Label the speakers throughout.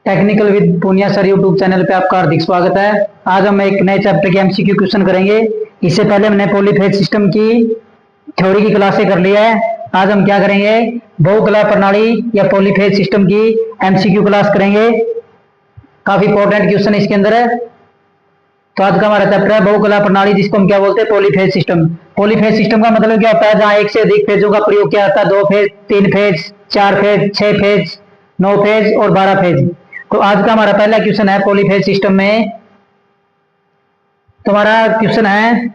Speaker 1: Technical with Punia sir YouTube channel पे आपका हार्दिक स्वागत है। आज हम एक नए चैप्टर के एमसीक्यू क्वेश्चन करेंगे। इससे पहले हमने पॉलीफेज सिस्टम की थ्योरी की क्लासें कर लिया है। आज हम क्या करेंगे, बहुकला प्रणाली या पॉलीफेज सिस्टम की एमसीक्यू क्लास करेंगे। काफी इंपॉर्टेंट क्वेश्चन इसके अंदर है। तो आज का हमारा चैप्टर है बहुकला प्रणाली, जिसको हम क्या बोलते हैं, पॉलीफेज सिस्टम। पॉलीफेज सिस्टम का मतलब क्या होता है, जहां एक से अधिक फेजों का प्रयोग किया जाता है। 2 phase, 3 phase, 4 phase, 6 phase, 9 phase और 12 फेज। तो आज का हमारा पहला क्वेश्चन है पॉलीफेज सिस्टम में। तुम्हारा क्वेश्चन है,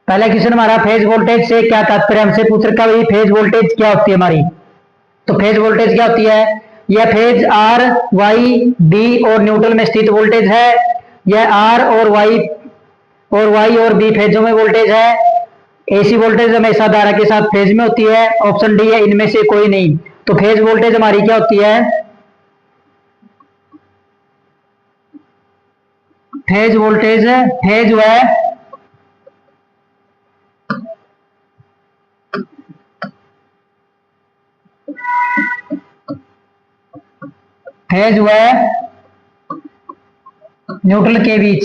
Speaker 1: पहला क्वेश्चन हमारा, फेज वोल्टेज से क्या तात्पर्य, हमसे पूछ रखा भाई फेज वोल्टेज क्या होती है हमारी। तो फेज वोल्टेज क्या होती है, यह फेज आर वाई बी और न्यूट्रल में स्थित वोल्टेज है। यह आर और वाई और बी फेजों में वोल्टेज है। एसी वोल्टेज हमेशा धारा के साथ फेज में होती है। ऑप्शन डी है इनमें से कोई नहीं। तो फेज वोल्टेज हमारी क्या होती है, फेज वोल्टेज, फेज वह फेज वह न्यूट्रल के बीच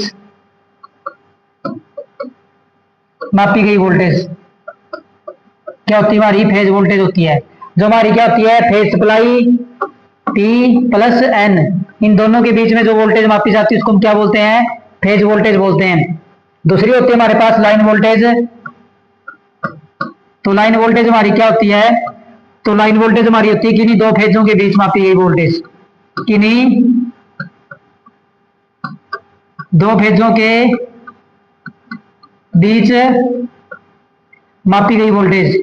Speaker 1: मापी गई वोल्टेज क्या होती है हमारी, फेज वोल्टेज होती है। जो हमारी क्या होती है, phase supply P plus N, इन दोनों के बीच में जो वोल्टेज मापी जाती है उसको हम क्या बोलते हैं, फेज वोल्टेज बोलते हैं। दूसरी होती है हमारे पास लाइन वोल्टेज। तो लाइन वोल्टेज हमारी क्या होती है, तो लाइन वोल्टेज हमारी होती है किन्हीं दो फेजों के बीच मापी गई वोल्टेज, किन्हीं दो फेजों के बीच मापी गई वोल्टेज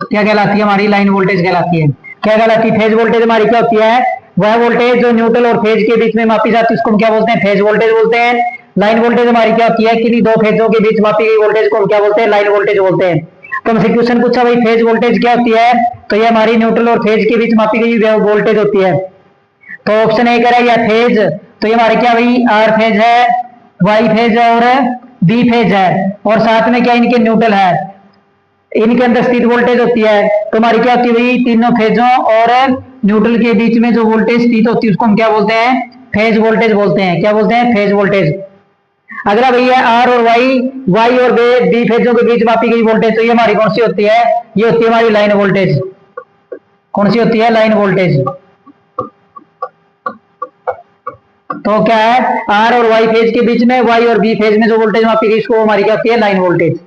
Speaker 1: क्या कहलाती है, हमारी लाइन वोल्टेज कहलाती है। क्या कहलाती है, फेज वोल्टेज हमारी क्या होती है, वह वोल्टेज जो न्यूट्रल और फेज के बीच में मापी जाती है उसको हम क्या बोलते हैं, फेज वोल्टेज बोलते हैं। लाइन वोल्टेज हमारी क्या होती है, किन्हीं दो फेजों के बीच मापी गई वोल्टेज को हम क्या बोलते हैं, लाइन वोल्टेज बोलते हैं। तो हमसे क्वेश्चन पूछा भाई फेज वोल्टेज क्या होती है, तो ये हमारी न्यूट्रल और फेज के बीच मापी गई वोल्टेज होती है। तो ऑप्शन ए करें या फेज, तो ये हमारे क्या भाई, आर फेज है, वाई फेज है और बी फेज है, और साथ में क्या इनके न्यूट्रल है, इनके अंदर स्थित वोल्टेज होती है। तो हमारी क्या होती है भाई, तीनों फेजों और न्यूट्रल के बीच में जो वोल्टेज स्थित होती है उसको हम क्या बोलते हैं, फेज वोल्टेज बोलते हैं। क्या बोलते हैं, फेज वोल्टेज। अगला भैया आर और वाई, वाई और बी फेजों के बीच मापी गई वोल्टेज, तो ये हमारी कौन सी होती है, ये होती है हमारी लाइन वोल्टेज। कौन सी होती है, लाइन वोल्टेज। तो क्या है, आर और वाई फेज के बीच में, वाई और बी फेज में जो वोल्टेज मापी गई इसको हमारी क्या होती है, लाइन वोल्टेज।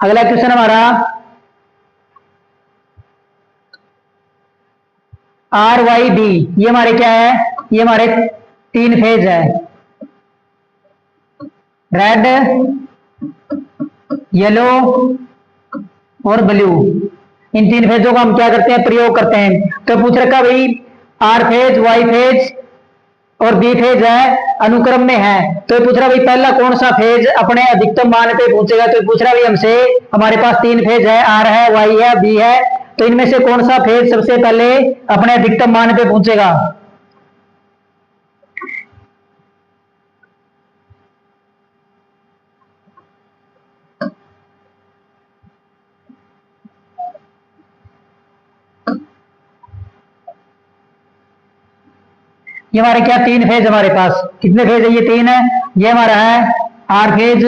Speaker 1: अगला क्वेश्चन हमारा, आर वाई बी, ये हमारे क्या है, ये हमारे 3 फेज है, रेड, येलो और ब्लू। इन 3 फेजों का हम क्या करते हैं, प्रयोग करते हैं। तो पूछ रखा भाई आर फेज, वाई फेज और बी फेज है, अनुक्रम में है। तो पूछ रहा भाई पहला कौन सा फेज अपने अधिकतम मान पे पहुंचेगा। तो पूछ रहा भाई हमसे, हमारे पास 3 फेज है, आर है, वाई है, बी है, तो इनमें से कौन सा फेज सबसे पहले अपने अधिकतम मान पे पहुंचेगा। ये हमारे क्या 3 फेज, हमारे पास कितने फेज है, ये 3 है। ये हमारा है आर फेज,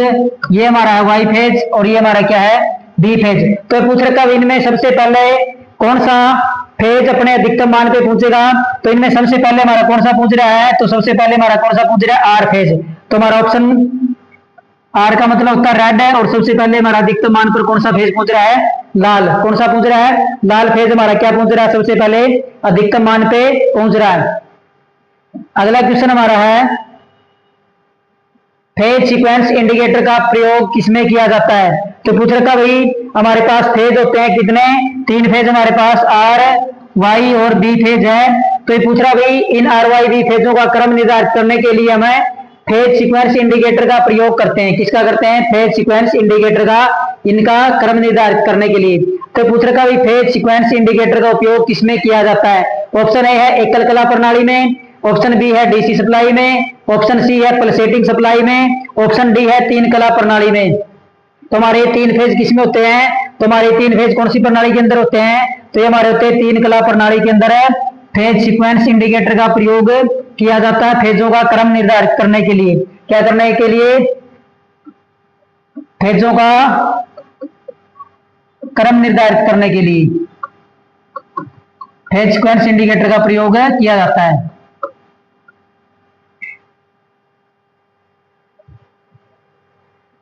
Speaker 1: ये हमारा है वाई फेज और ये हमारा क्या है, बी फेज। तो पूछ रखा इनमें सबसे पहले कौन सा फेज अपने अधिकतम मान पे पहुंचेगा। तो इनमें सबसे पहले हमारा कौन सा पूछ रहा है, तो सबसे पहले हमारा कौन सा पूछ रहा है, आर फेज। तो हमारा ऑप्शन आर का मतलब होता है रेड है, और सबसे पहले हमारा अधिकतम मान पर कौन सा फेज पहुंच रहा है, लाल। कौन सा पहुंच रहा है, लाल फेज हमारा क्या पहुंच रहा है, सबसे पहले अधिकतम मान पे पहुंच रहा है। अगला क्वेश्चन हमारा है, फेज सीक्वेंस इंडिकेटर का प्रयोग किसमें किया जाता है। तो पूछ रखा भाई हमारे पास फेज होते हैं कितने, 3 फेज हमारे पास, आर वाई और बी फेज है। तो ये पूछ रहा भाई इन RYV फेजों का क्रम निर्धारित करने के लिए हमें फेज सीक्वेंस इंडिकेटर का प्रयोग करते हैं। किसका करते हैं? फेज सीक्वेंस इंडिकेटर का, इनका क्रम निर्धारित करने के लिए। तो पूछ रखा भाई फेज सीक्वेंस इंडिकेटर का उपयोग किसमें किया जाता है? ऑप्शन ए है एकल कला प्रणाली में, ऑप्शन बी है डीसी सप्लाई में, ऑप्शन सी है पल्सेटिंग सप्लाई में, ऑप्शन डी है तीन कला प्रणाली में। तो हमारे तीन फेज किसमें होते हैं? तो हमारे तीन फेज कौन सी प्रणाली के अंदर होते हैं? तो ये हमारे होते हैं तीन कला प्रणाली के अंदर है फेज सीक्वेंस इंडिकेटर का प्रयोग किया जाता है फेजों का क्रम निर्धारित करने के लिए। क्या करने के लिए? फेजों का क्रम निर्धारित करने के लिए फेज सीक्वेंस इंडिकेटर का प्रयोग किया जाता है।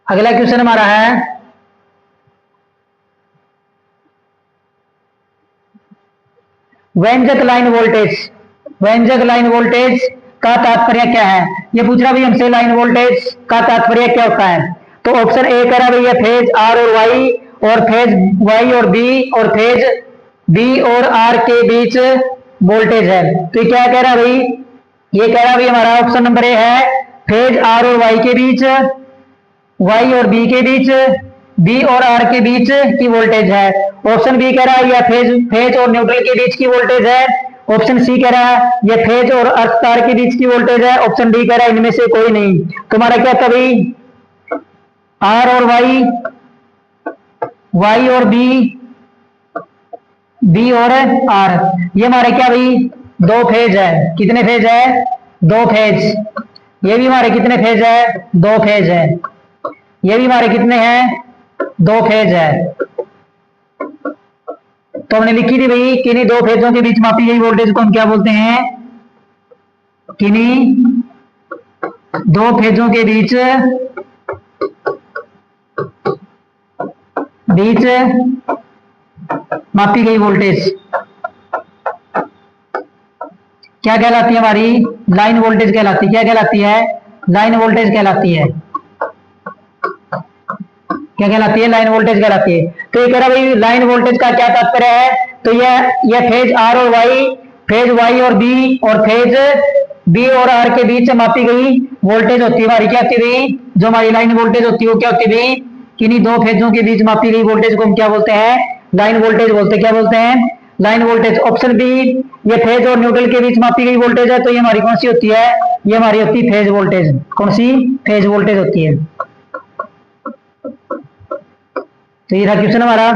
Speaker 1: अगला क्वेश्चन हमारा है व्यंजक लाइन वोल्टेज। व्यंजक लाइन वोल्टेज का तात्पर्य क्या है? ये पूछ रहा भाई हमसे लाइन वोल्टेज का तात्पर्य क्या होता है। तो ऑप्शन ए कह रहा भैया फेज आर और वाई और फेज वाई और बी और फेज बी और आर के बीच वोल्टेज है। तो ये क्या कह रहा भाई? ये कह रहा भाई हमारा ऑप्शन नंबर ए है फेज आर और वाई के बीच, वाई और बी के बीच, बी और आर के बीच की वोल्टेज है। ऑप्शन बी कह रहा है यह फेज और न्यूट्रल के बीच की वोल्टेज है। ऑप्शन सी कह रहा है यह फेज और अर्थ तार के बीच की वोल्टेज है। ऑप्शन डी कह रहा है इनमें से कोई नहीं। तुम्हारा क्या था भाई? आर और वाई, वाई और बी, बी और आर, ये हमारे क्या भाई? दो फेज है। कितने फेज है? दो फेज। ये भी हमारे कितने फेज है? दो फेज है। ये भी हमारे कितने हैं? दो फेज है। तो हमने लिखी थी भाई किन्हीं दो फेजों के बीच मापी गई वोल्टेज को हम क्या बोलते हैं? किन्हीं दो फेजों के बीच मापी गई वोल्टेज क्या कहलाती है? हमारी लाइन वोल्टेज कहलाती है। क्या कहलाती है? लाइन वोल्टेज कहलाती है। क्या कहलाती है? लाइन वोल्टेज कहलाती है। तो ये कह रहा भाई लाइन वोल्टेज का क्या तात्पर्य है? तो यह फेज आर और वाई, फेज वाई और बी और फेज बी और आर के बीच मापी गई वोल्टेज होती है हमारी। क्या होती है? जो हमारी लाइन वोल्टेज होती है वो क्या होती है? किन्हीं दो फेजों के बीच मापी गई वोल्टेज को हम क्या बोलते हैं? लाइन वोल्टेज बोलते हैं। क्या बोलते हैं? Line voltage. ऑप्शन बी ये फेज और न्यूट्रल के बीच मापी गई वोल्टेज है। तो ये हमारी कौन सी होती है? ये हमारी होती है फेज वोल्टेज। कौन सी? फेज वोल्टेज होती है। तो ये था क्वेश्चन हमारा।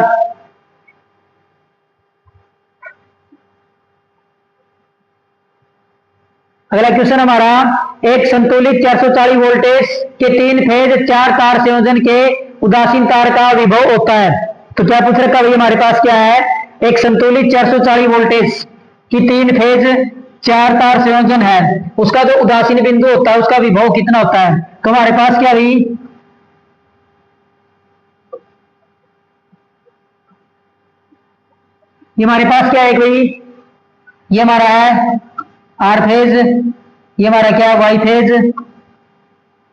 Speaker 1: अगला क्वेश्चन हमारा एक संतुलित 440 वोल्टेज के तीन फेज चार तार संयोजन के उदासीन तार का विभव होता है। तो क्या पूछ रखा भाई हमारे पास? क्या है? एक संतुलित 440 वोल्टेज की तीन फेज चार तार संयोजन है, उसका जो उदासीन बिंदु होता है उसका विभव कितना होता है? तो हमारे पास क्या भाई? ये हमारे पास क्या है भाई? ये हमारा है आर फेज, ये हमारा क्या है? वाई फेज,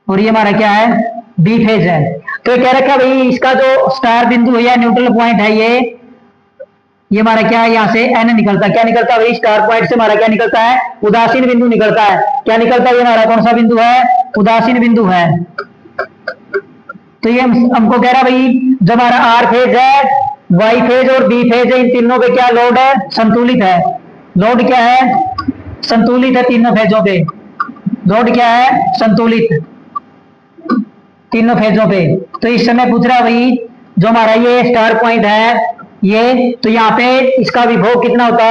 Speaker 1: और ये हमारा क्या है? बी फेज है। तो ये कह रखा भाई इसका जो स्टार बिंदु है या न्यूट्रल पॉइंट है ये हमारा क्या है? यहाँ से एन निकलता है। क्या निकलता है भाई? स्टार पॉइंट से हमारा क्या निकलता है? उदासीन बिंदु निकलता है। क्या निकलता है? ये हमारा कौन सा बिंदु है? उदासीन बिंदु है। तो ये हमको कह रहा भाई जो हमारा आर फेज है, वाई फेज और बी फेज है, इन तीनों पे क्या लोड है? संतुलित है। लोड क्या है? संतुलित है तीनों फेजों पे। लोड क्या है? संतुलित तीनों फेजों पे। तो इस समय पूछ रहा भाई जो हमारा ये स्टार पॉइंट है ये, तो यहाँ पे इसका विभव कितना होता?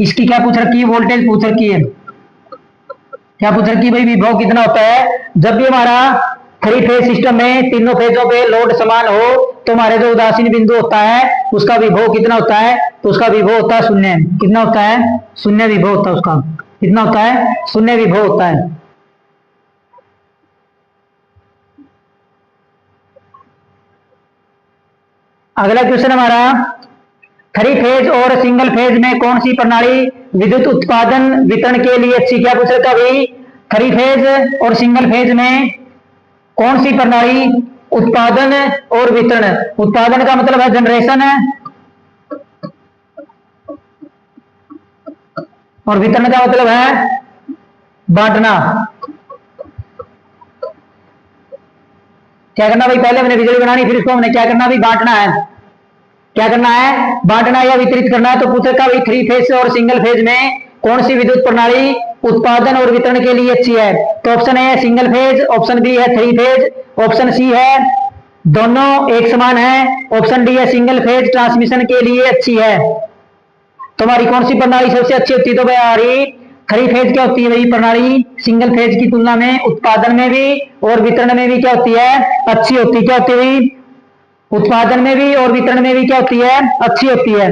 Speaker 1: इसकी क्या पूछ रखी है? वोल्टेज पूछ रखी है। क्या पूछ रखी है भाई? विभव कितना होता है? जब भी हमारा थ्री फेज सिस्टम में तीनों फेजों पे लोड समान हो तो हमारे जो उदासीन बिंदु होता है उसका विभव कितना होता है? तो उसका विभव होता है शून्य। कितना होता है? शून्य विभव होता है उसका। कितना होता है? शून्य विभव होता है। अगला क्वेश्चन हमारा थ्री फेज और सिंगल फेज में कौन सी प्रणाली विद्युत उत्पादन वितरण के लिए अच्छी? क्या पूछ रखा भाई? थ्री फेज और सिंगल फेज में कौन सी प्रणाली उत्पादन और वितरण? उत्पादन का मतलब है जनरेशन है, और वितरण का मतलब है बांटना। क्या करना भाई, पहले हमने बिजली बनानी, फिर इसको हमने क्या करना भाई, बांटना है। क्या करना है, बांटना या वितरित करना है। तो पूछेगा भाई थ्री फेज और सिंगल फेज में कौन सी विद्युत प्रणाली उत्पादन और वितरण के लिए अच्छी है। तो ऑप्शन ए है सिंगल फेज, ऑप्शन बी है थ्री फेज, ऑप्शन सी है दोनों एक समान है, ऑप्शन डी है सिंगल फेज ट्रांसमिशन के लिए अच्छी है। तो हमारी कौन सी प्रणाली सबसे अच्छी होती है, तो भाई हमारी थ्री फेज क्या होती है भाई प्रणाली, सिंगल फेज की तुलना में उत्पादन में भी और वितरण में भी क्या होती है, अच्छी होती है। क्या होती है भाई, उत्पादन में भी और वितरण में भी क्या होती है, अच्छी होती है।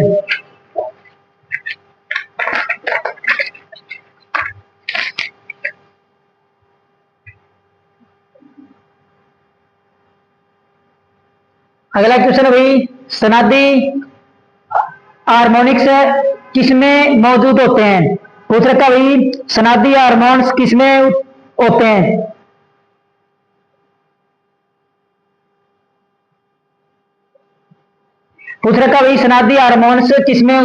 Speaker 1: अगला क्वेश्चन है भाई, सनादी हार्मोनिक्स किसमें मौजूद होते हैं। पूछ रखा भाई सनादी हार्मोन्स किसमें होते हैं। पूछ रखा भाई सनादी हार्मोन्स किसमें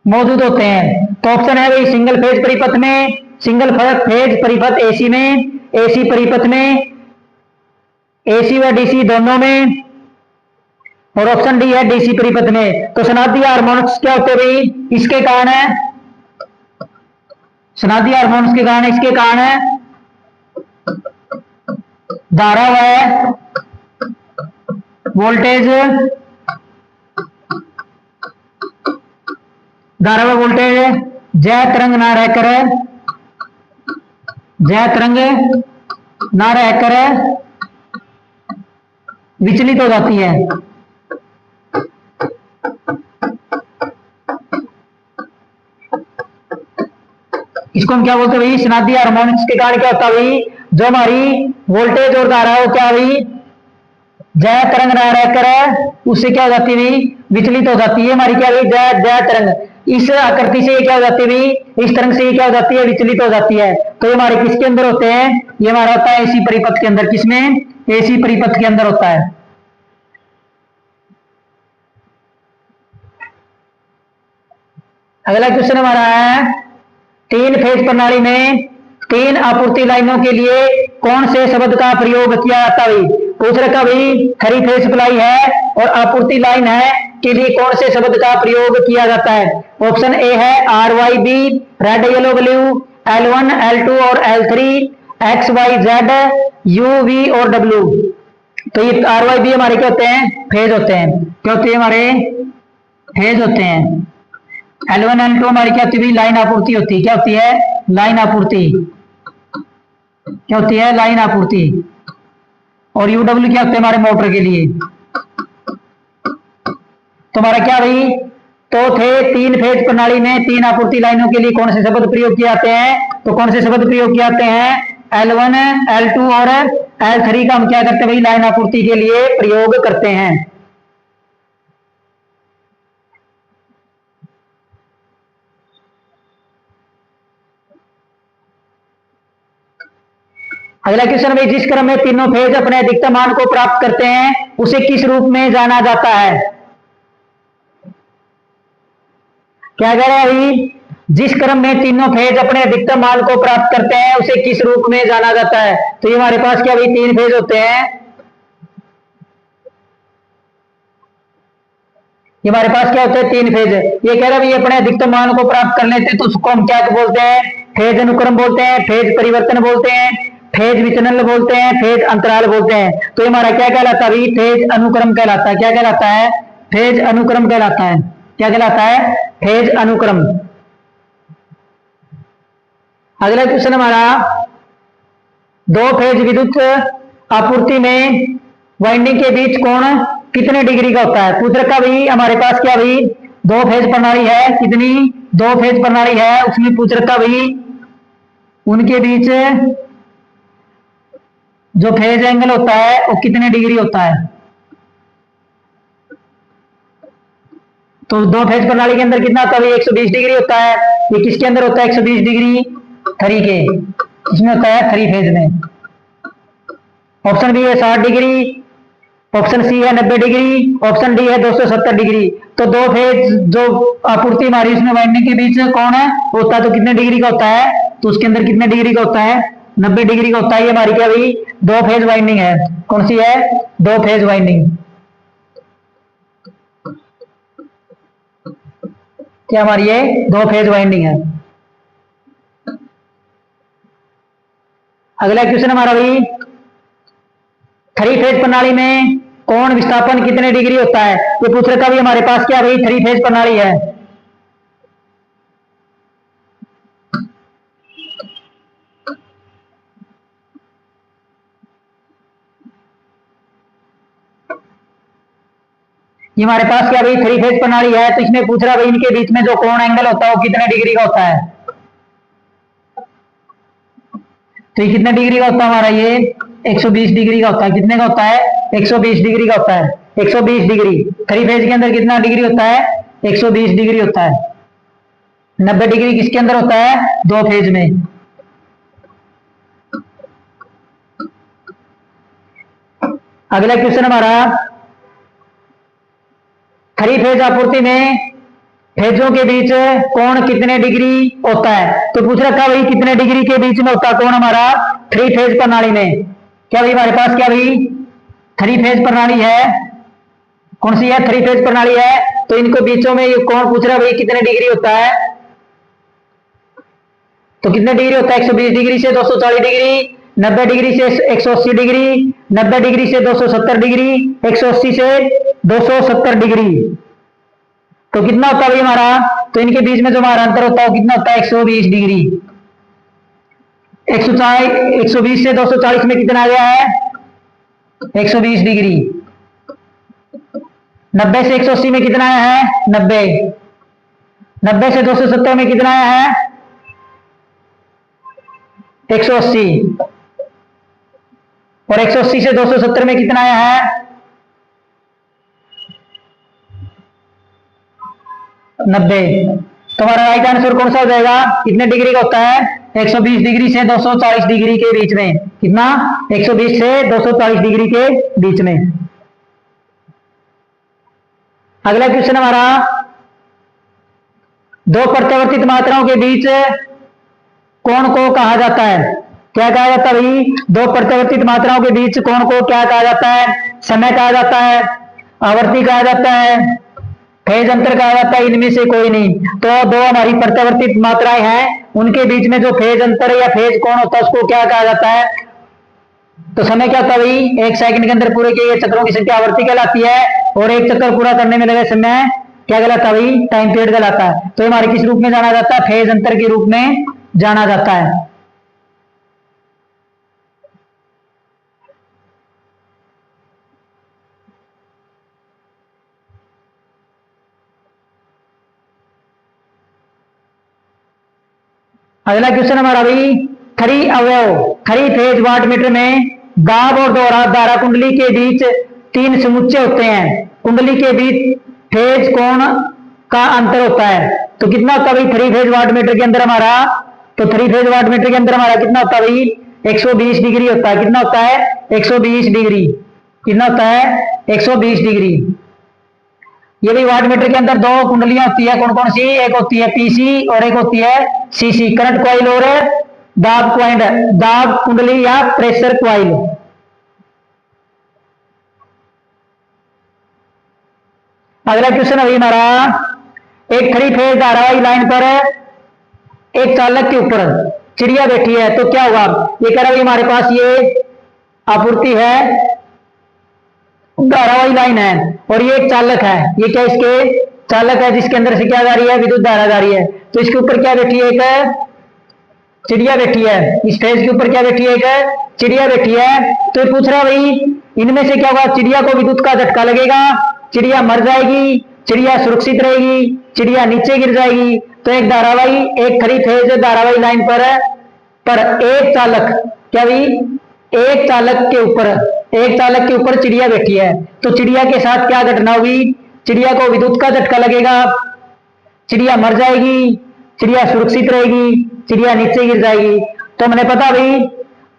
Speaker 1: मौजूद होते हैं। तो ऑप्शन है भाई सिंगल फेज परिपथ में, सिंगल फेज परिपथ एसी में, एसी परिपथ में, एसी व डीसी दोनों में, और ऑप्शन डी है डीसी परिपथ में। तो सनादी हार्मोन्स क्या होते हैं भाई, इसके कारण है, सनादी हार्मोन्स के कारण, इसके कारण है धारा व वोल्टेज, धारा व वोल्टेज जय तरंग ना रहकर, जय तरंग ना रहकर विचलित हो जाती है। इसको हम क्या बोलते हैं भाई, सनादी हार्मोनिक्स के कारण क्या होता है भाई, जो हमारी वोल्टेज और धारा है वो क्या भाई जय तरंग ना रहकर उससे क्या हो जाती है भाई, विचलित हो जाती है हमारी क्या भाई जय जय तरंग। इस आकृति से ये क्या हो जाती है भाई, इस तरंग से ये क्या हो जाती है, विचलित हो जाती है। तो ये हमारे किसके अंदर होते हैं, ये हमारा होता है एसी परिपथ के अंदर। किसमें, एसी परिपथ के अंदर होता है। अगला क्वेश्चन हमारा है, तीन फेज प्रणाली में तीन आपूर्ति लाइनों के लिए कौन से शब्द का प्रयोग किया जाता है। पूछ रखा भाई थ्री फेज सप्लाई है और आपूर्ति लाइन है के लिए कौन से शब्द का प्रयोग किया जाता है। ऑप्शन ए है R Y B, red yellow blue, L1 L2 और L3, X Y Z, U V और डब्ल्यू। तो ये आर वाई बी हमारे क्या होते हैं, फेज होते हैं। क्या होते हैं हमारे, फेज होते हैं। L1 L2 हमारी क्या होती है, लाइन आपूर्ति होती है। क्या होती है, लाइन आपूर्ति। क्या होती है, लाइन आपूर्ति। और UW क्या होते हैं हमारे मोटर के लिए। तो हमारा क्या भाई, तो थे तीन फेज प्रणाली में तीन आपूर्ति लाइनों के लिए कौन से शब्द प्रयोग किए जाते हैं। तो कौन से शब्द प्रयोग किए जाते हैं, L1 L2 और L3 का हम क्या करते हैं भाई, लाइन आपूर्ति के लिए प्रयोग करते हैं। अगला क्वेश्चन भाई, जिस क्रम में तीनों फेज अपने अधिकतम मान को प्राप्त करते हैं उसे किस रूप में जाना जाता है। क्या कह रहा है भाई, जिस क्रम में तीनों फेज अपने अधिकतम मान को प्राप्त करते हैं उसे किस रूप में जाना जाता है। तो ये हमारे पास क्या भाई तीन फेज होते हैं, ये हमारे पास क्या होते हैं, तीन फेज। ये कह रहा है भाई अपने अधिकतम मान को प्राप्त कर लेते हैं तो उसको हम क्या बोलते हैं, फेज अनुक्रम बोलते हैं, फेज परिवर्तन बोलते हैं, फेज विचलन बोलते हैं, फेज अंतराल बोलते हैं। तो ये हमारा क्या कहलाता है भाई, फेज अनुक्रम कहलाता है। क्या कहलाता है, फेज अनुक्रम कहलाता है। क्या कहलाता है, फेज अनुक्रम। अगला क्वेश्चन हमारा, दो फेज विद्युत आपूर्ति में वाइंडिंग के बीच कोण कितने डिग्री का होता है। पूछ रखा भाई हमारे पास क्या भाई, दो फेज प्रणाली है, कितनी, दो फेज प्रणाली है, उसमें पूछ रखा भाई उनके बीच जो फेज एंगल होता है वो कितने डिग्री होता है। तो दो फेज प्रणाली के अंदर कितना होता है, 120 डिग्री होता है। ये किसके अंदर होता है 120 डिग्री, थ्री के, इसमें होता है थ्री फेज में। ऑप्शन बी है 60 डिग्री, ऑप्शन सी है 90 डिग्री, ऑप्शन डी है 270 डिग्री। तो दो फेज जो आपूर्ति हमारी उसमें वाइंडिंग के बीच कौन है होता है, तो कितने डिग्री का होता है, तो उसके अंदर कितने डिग्री का होता है, 90 डिग्री का होता है। ये हमारी क्या भाई दो फेज वाइंडिंग है, कौन सी है, दो फेज वाइंडिंग। क्या हमारी ये दो फेज वाइंडिंग है। अगला क्वेश्चन हमारा भाई, थ्री फेज प्रणाली में कोण विस्थापन कितने डिग्री होता है। ये पूछ रखा भी हमारे पास क्या भाई थ्री फेज प्रणाली है। ये हमारे पास क्या भाई थ्री फेज प्रणाली है, तो इसमें पूछ रहा भाई इनके बीच में जो कोण एंगल होता है वो कितने डिग्री का होता है। तो ये कितने डिग्री का होता है हमारा, ये 120 डिग्री का होता है। कितने का होता है, 120 डिग्री का होता है। 120 डिग्री थ्री फेज के अंदर कितना डिग्री होता है, 120 डिग्री होता है। 90 डिग्री किसके अंदर होता है, दो फेज में। अगला क्वेश्चन हमारा, थ्री फेज आपूर्ति में फेजों के बीच कोण कितने डिग्री होता है। तो पूछ रखा भाई कितने डिग्री के बीच में होता है कोण हमारा थ्री फेज प्रणाली में। क्या भाई हमारे पास क्या भाई थ्री फेज प्रणाली है, कौन सी है, थ्री फेज प्रणाली है। तो इनको बीचों में ये कोण पूछ रहा है भाई कितने डिग्री होता है, तो कितने डिग्री होता है, 120 डिग्री से 240 डिग्री, 90 डिग्री से 180 डिग्री, 90 डिग्री से 270 डिग्री, 180 से 270 डिग्री। तो कितना होता है भाई हमारा, तो इनके बीच में जो हमारा अंतर होता है वो कितना होता है, 120 डिग्री। 120 से 240 में कितना आ गया है, 120 डिग्री। 90 से 180 में कितना आया है, 90। 90 से 270 में कितना आया है, 180। और 180 से 270 में कितना आया है, 90। तो हमारा राइट आंसर कौन सा हो जाएगा, कितने डिग्री का होता है, 120 डिग्री से 240 डिग्री के बीच में। कितना, 120 से 240 डिग्री के बीच में। अगला क्वेश्चन हमारा, दो प्रत्यावर्तित मात्राओं के बीच कोण को कहा जाता है। क्या कहा जाता है भाई, दो प्रत्यावर्तित मात्राओं के बीच कोण को क्या कहा जाता है, समय कहा जाता है, आवर्ती कहा जाता है, फेज अंतर कहा जाता है, इनमें से कोई नहीं। तो दो हमारी प्रत्यावर्तित मात्राएं हैं, उनके बीच में जो फेज अंतर या फेज कोण होता है उसको क्या कहा जाता है। तो समय क्या होता है भाई, एक सेकंड के अंदर पूरे किए गए चक्रों की संख्या आवर्ती कहलाती है, और एक चक्कर पूरा करने में लगे समय क्या कहलाता है भाई, टाइम पीरियड कहलाता है। तो हमारे किस रूप में जाना जाता है, फेज अंतर के रूप में जाना जाता है। अगला क्वेश्चन हमारा भाई, थ्री अवयव थ्री फेज वाट मीटर में दाब और धारा कुंडली के बीच तीन समुच्चय होते हैं। कुंडली के बीच फेज कोण का अंतर होता है। तो कितना होता है भाई थ्री फेज वाट मीटर के अंदर हमारा, तो थ्री फेज वाट मीटर के अंदर हमारा कितना होता है भाई, 120 डिग्री होता है। कितना होता है, 120 डिग्री। कितना होता है, 120 डिग्री। ये भी वाट मीटर के अंदर दो कुंडलियां होती है, कौन कौन सी, एक होती है पीसी और एक होती है सीसी, करंट कॉइल और दाब कॉइल, दाब कुंडली या प्रेशर कॉइल। अगला क्वेश्चन अभी हमारा, एक थ्री फेज धारावाही लाइन पर एक चालक के ऊपर चिड़िया बैठी है, तो क्या होगा। ये कह रहा है हमारे पास ये आपूर्ति है, धारावाही लाइन है, और ये एक चालक है। ये क्या इसके चालक है, जिसके अंदर से क्या जा रही है, विद्युत धारा जा रही है। तो इसके ऊपर क्या बैठी है, एक चिड़िया बैठी है। इस फेज के ऊपर क्या बैठी है, एक चिड़िया बैठी है। तो ये पूछ रहा भाई इनमें से क्या होगा, चिड़िया को विद्युत का झटका लगेगा, चिड़िया मर जाएगी, चिड़िया सुरक्षित रहेगी, चिड़िया नीचे गिर जाएगी। तो एक धारावाही, एक थ्री फेज धारावाही लाइन पर एक चालक, क्या भाई एक चालक के ऊपर, एक चालक के ऊपर चिड़िया बैठी है। तो चिड़िया के साथ क्या घटना होगी, चिड़िया को विद्युत का झटका लगेगा, चिड़िया मर जाएगी, चिड़िया सुरक्षित रहेगी, चिड़िया नीचे गिर जाएगी। तो मैंने पता भाई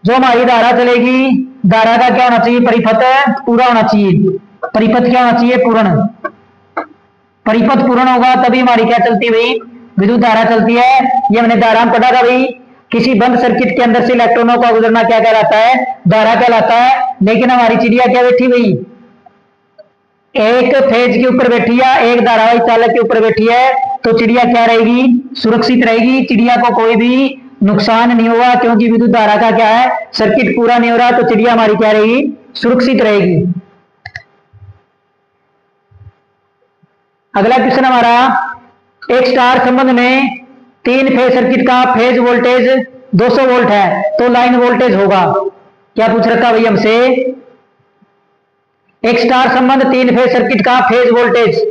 Speaker 1: जो हमारी धारा चलेगी धारा का क्या होना चाहिए, परिपथ पूरा होना चाहिए। परिपथ क्या होना चाहिए, पूर्ण। परिपथ पूर्ण होगा तभी हमारी क्या चलती है भाई, विद्युत धारा चलती है। ये हमने धारा में पढ़ा था भाई, किसी बंद सर्किट के अंदर से इलेक्ट्रॉनों का गुजरना क्या कहलाता है, धारा कहलाता है। लेकिन हमारी चिड़िया क्या बैठी भाई, एक फेज के ऊपर बैठी है, एक धारावाही चालक के ऊपर बैठी है, तो चिड़िया क्या रहेगी, सुरक्षित रहेगी। चिड़िया को कोई भी नुकसान नहीं होगा, क्योंकि विद्युत धारा का क्या है, सर्किट पूरा नहीं हो रहा, तो चिड़िया हमारी क्या रहेगी, सुरक्षित रहेगी। अगला क्वेश्चन हमारा, एक स्टार संबंध में 3 फेज सर्किट का फेज वोल्टेज 200 वोल्ट है, तो लाइन वोल्टेज होगा। क्या पूछ रखा भाई हमसे, एक स्टार संबंध 3 फेज सर्किट का फेज वोल्टेज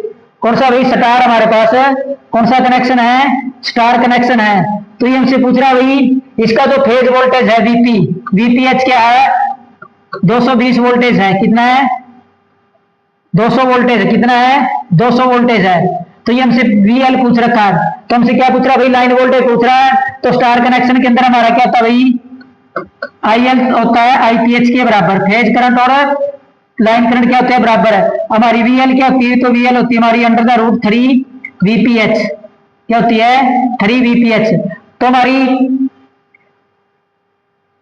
Speaker 1: कौन सा भाई, स्टार हमारे पास है, कौन सा कनेक्शन है, स्टार कनेक्शन है। तो ये हमसे पूछ रहा भाई, इसका जो फेज वोल्टेज है वीपी, वीपीएच क्या है, 220 वोल्टेज है। कितना है, 200 वोल्टेज है। कितना है, 200 वोल्टेज है। तो ये हमसे वीएल पूछ रखा है, तो हमसे क्या पूछ रहा भाई, लाइन वोल्टेज पूछ रहा है। तो स्टार कनेक्शन के अंदर हमारा क्या होता है भाई, आईएल होता है आईपीएच के बराबर, फेज करंट और लाइन करंट क्या होता है, बराबर है। हमारी वीएल क्या होती है, तो वीएल होती है हमारी अंडर द रूट 3 वीपीएच। क्या होती है, 3 वीपीएच। तो हमारी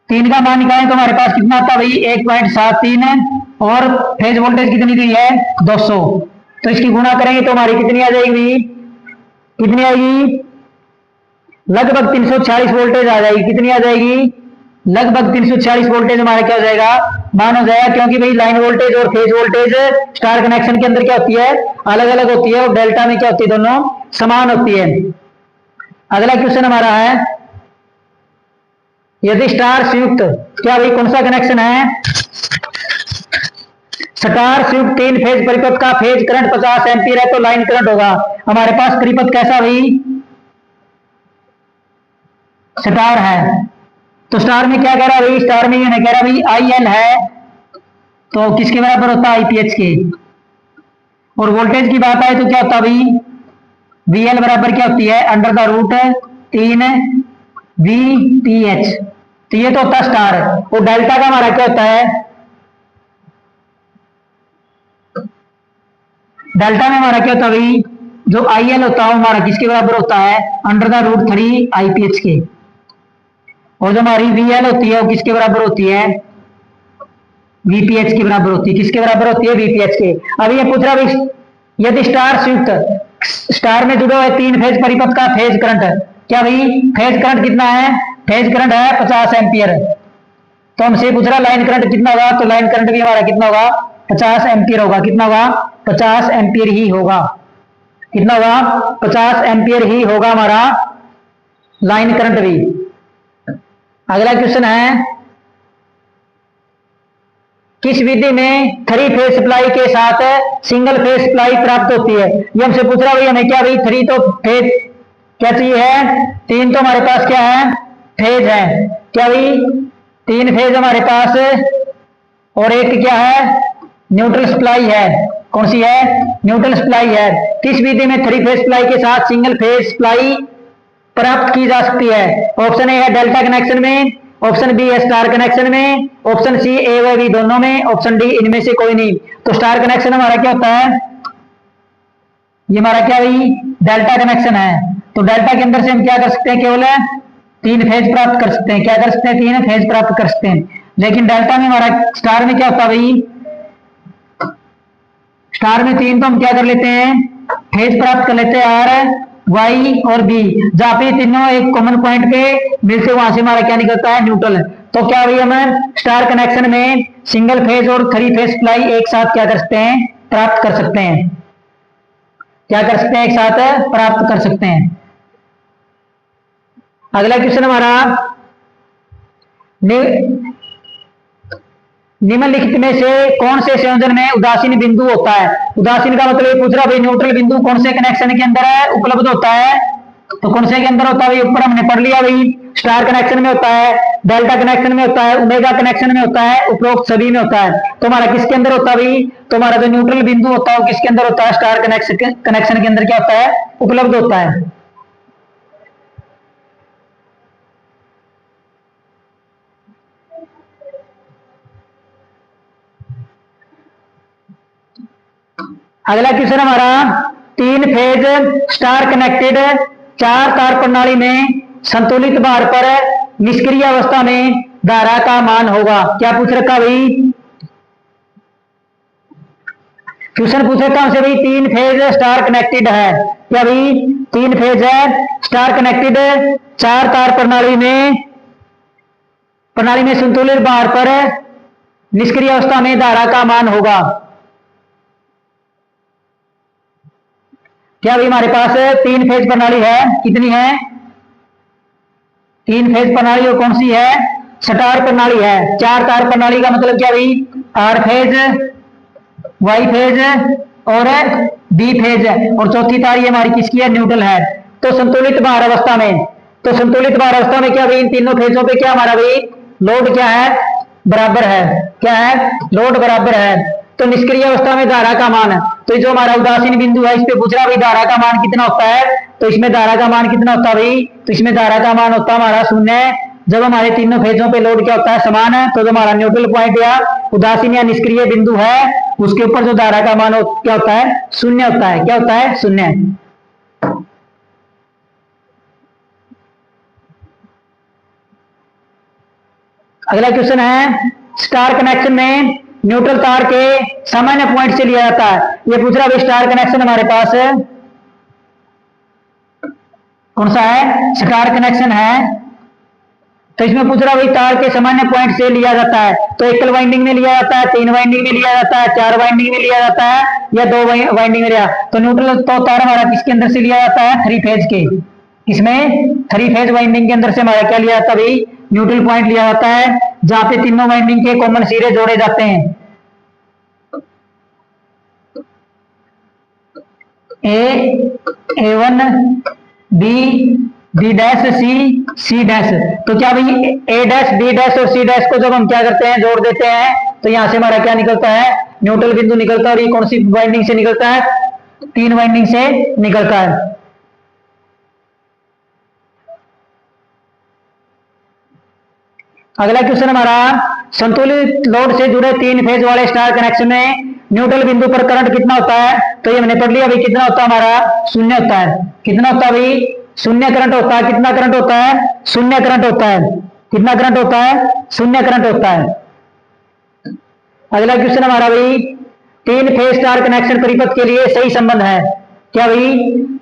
Speaker 1: 3 का मान निकालें तो हमारे पास कितना आता है भाई, 1.73 है, और फेज वोल्टेज कितनी दी है, 200। तो इसकी गुणा करेंगे तो हमारी कितनी आ जाएगी भाई, कितनी आएगी, लगभग 346 वोल्टेज आ जाएगी। कितनी आ जाएगी, लगभग 346 वोल्टेज हमारा क्या हो जाएगा, मान हो जाएगा। क्योंकि भाई लाइन वोल्टेज और फेज वोल्टेज स्टार कनेक्शन के अंदर क्या होती है, अलग अलग होती है, और डेल्टा में क्या होती है, दोनों समान होती है। अगला क्वेश्चन हमारा है, यदि स्टार संयुक्त, क्या भाई कौन सा कनेक्शन है, स्टार संयुक्त 3 फेज परिपथ का फेज करंट 50 एम्पीयर है, तो लाइन करंट होगा। हमारे पास परिपथ कैसा भाई, स्टार है। तो स्टार में क्या कह रहा है भाई, स्टार में ये नहीं कह रहा भाई आई एल है, तो किसके बराबर होता है, आईपीएच के। और वोल्टेज की बात आए तो क्या होता है भाई, वीएल बराबर क्या होती है, अंडर द रूट 3 वीपीएच। तो ये तो होता है स्टार। और डेल्टा का हमारा क्या होता है, डेल्टा में हमारा क्या होता है भाई, जो आईएल होता है हमारा किसके बराबर होता है, अंडर द रूट 3 आईपीएच के। और जो हमारी वीएल होती है वो किसके बराबर होती है, वीपीएच के बराबर होती है। किसके बराबर होती है, वीपीएच के। अब ये पूछ रहा भाई, यदि स्टार संयुक्त, स्टार में जुड़ा हुआ 3 फेज परिपथ का फेज करंट, क्या भाई फेज करंट कितना है, फेज करंट है 50 एम्पियर। तो हमसे पूछ रहा लाइन करंट कितना होगा, तो लाइन करंट भी हमारा कितना होगा, 50 एम्पियर होगा। कितना होगा, 50 एम्पियर ही होगा। कितना होगा, 50 एम्पियर ही होगा हमारा लाइन करंट भी। अगला क्वेश्चन है, किस विधि में 3 फेज सप्लाई के साथ सिंगल फेज सप्लाई प्राप्त होती है। ये हमसे पूछ रहा भाई हमें, क्या भाई 3 तो फेज क्या चाहिए है, 3 तो हमारे पास क्या है, फेज है। क्या भाई 3 फेज हमारे पास, और एक क्या है, न्यूट्रल सप्लाई है। कौन सी है, न्यूट्रल सप्लाई है। किस विधि में 3 फेज सप्लाई के साथ सिंगल फेज सप्लाई प्राप्त की जा सकती है। ऑप्शन ए है डेल्टा कनेक्शन में, ऑप्शन बी है स्टार कनेक्शन में, ऑप्शन सी ए व बी दोनों में, ऑप्शन डी इनमें से कोई नहीं। तो स्टार कनेक्शन हमारा क्या होता है, ये हमारा क्या भाई, डेल्टा कनेक्शन है। तो डेल्टा के अंदर से हम क्या कर सकते हैं, केवल 3 फेज प्राप्त कर सकते हैं। क्या कर सकते हैं, 3 फेज प्राप्त कर सकते हैं। लेकिन डेल्टा में हमारा, स्टार में क्या होता है भाई, स्टार में 3 तो हम क्या कर लेते हैं, फेज प्राप्त कर लेते हैं, आर वाई और बी। जहां पे तीनों एक कॉमन पॉइंट पे मिलते, वहां से हमारा क्या निकलता है, न्यूट्रल। तो क्या भाई हम स्टार कनेक्शन में सिंगल फेज और 3 फेज सप्लाई एक साथ क्या कर सकते हैं, प्राप्त कर सकते हैं। क्या कर सकते हैं, एक साथ प्राप्त कर सकते हैं। अगला क्वेश्चन हमारा, निम्नलिखित में से कौन से संयोजन में उदासीन बिंदु होता है। उदासीन का मतलब ये पूछ रहा भाई, न्यूट्रल बिंदु कौन से कनेक्शन के अंदर है, उपलब्ध होता है। तो कौन से के अंदर होता है भाई, ऊपर हमने पढ़ लिया भाई, स्टार कनेक्शन में होता है, डेल्टा कनेक्शन में होता है, ओमेगा कनेक्शन में होता है, उपरोक्त सभी में होता है। तो हमारा किसके अंदर होता है भाई, तो हमारा जो न्यूट्रल बिंदु होता है वो किसके अंदर होता है, स्टार कनेक्शन के अंदर क्या होता है, उपलब्ध होता है। अगला क्वेश्चन हमारा, 3 फेज स्टार कनेक्टेड 4 तार प्रणाली में संतुलित भार पर निष्क्रिय अवस्था में धारा का मान होगा। क्या पूछ रखा भाई? क्वेश्चन पूछ रखा हमसे भाई, 3 फेज स्टार कनेक्टेड है। क्या भाई? 3 फेज है, स्टार कनेक्टेड, 4 तार प्रणाली में संतुलित भार पर निष्क्रिय अवस्था में धारा का मान होगा। क्या भाई हमारे पास 3 फेज प्रणाली है, कितनी है? 3 फेज प्रणाली और कौन सी है? स्टार प्रणाली है। 4 तार प्रणाली का मतलब क्या भाई? आर फेज, वाई फेज और बी फेज है, और चौथी तार ये हमारी किसकी है? न्यूट्रल है। तो संतुलित भार अवस्था में, क्या भाई इन तीनों फेजों पे क्या हमारा भाई लोड क्या है? बराबर है। क्या है? लोड बराबर है। तो निष्क्रिय अवस्था में धारा का मान, तो जो हमारा उदासीन बिंदु है इस पे पूछ रहा भाई धारा का मान कितना होता है। तो इसमें धारा का मान कितना होता है भाई? तो इसमें धारा का मान होता है हमारा 0। जब हमारे तीनों फेजों पे लोड क्या होता है? समान है। तो जो हमारा न्यूट्रल पॉइंट या उदासीन या निष्क्रिय बिंदु है उसके ऊपर जो धारा का मान क्या होता है? 0 होता है। क्या होता है? 0। अगला क्वेश्चन है, स्टार कनेक्शन में न्यूट्रल तार के सामान्य पॉइंट से लिया जाता है। ये पूछ रहा है स्टार कनेक्शन हमारे पास कौन सा है? स्टार कनेक्शन है। तो इसमें पूछ रहा भाई तार के सामान्य पॉइंट से लिया जाता है। तो एकल वाइंडिंग में लिया जाता है, 3 वाइंडिंग में लिया जाता है, 4 वाइंडिंग में लिया जाता है, या 2 वाइंडिंग में लिया। तो न्यूट्रल तो तार हमारा किसके अंदर से लिया जाता है? 3 फेज के। इसमें 3 फेज वाइंडिंग के अंदर से हमारा क्या लिया जाता है भाई? न्यूट्रल पॉइंट लिया जाता है, जहां पे तीनों वाइंडिंग के कॉमन सिरे जोड़े जाते हैं। A1, B, B dash, C dash. तो क्या भाई A डैश, B डैश और C डैश को जब हम क्या करते हैं? जोड़ देते हैं, तो यहां से हमारा क्या निकलता है? न्यूट्रल बिंदु निकलता है। और ये कौन सी वाइंडिंग से निकलता है? 3 वाइंडिंग से निकलता है। अगला क्वेश्चन हमारा, संतुलित लोड से जुड़े 3 फेज वाले स्टार कनेक्शन में न्यूट्रल बिंदु पर करंट कितना होता है? तो ये हमने पढ़ लिया भाई, कितना होता है हमारा? 0 होता है। कितना होता है भाई? 0 करंट होता है। कितना करंट होता है? 0 करंट होता है। कितना करंट होता है? 0 करंट होता है। अगला क्वेश्चन हमारा भाई, 3 फेज स्टार कनेक्शन परिपथ के लिए सही संबंध है। क्या भाई?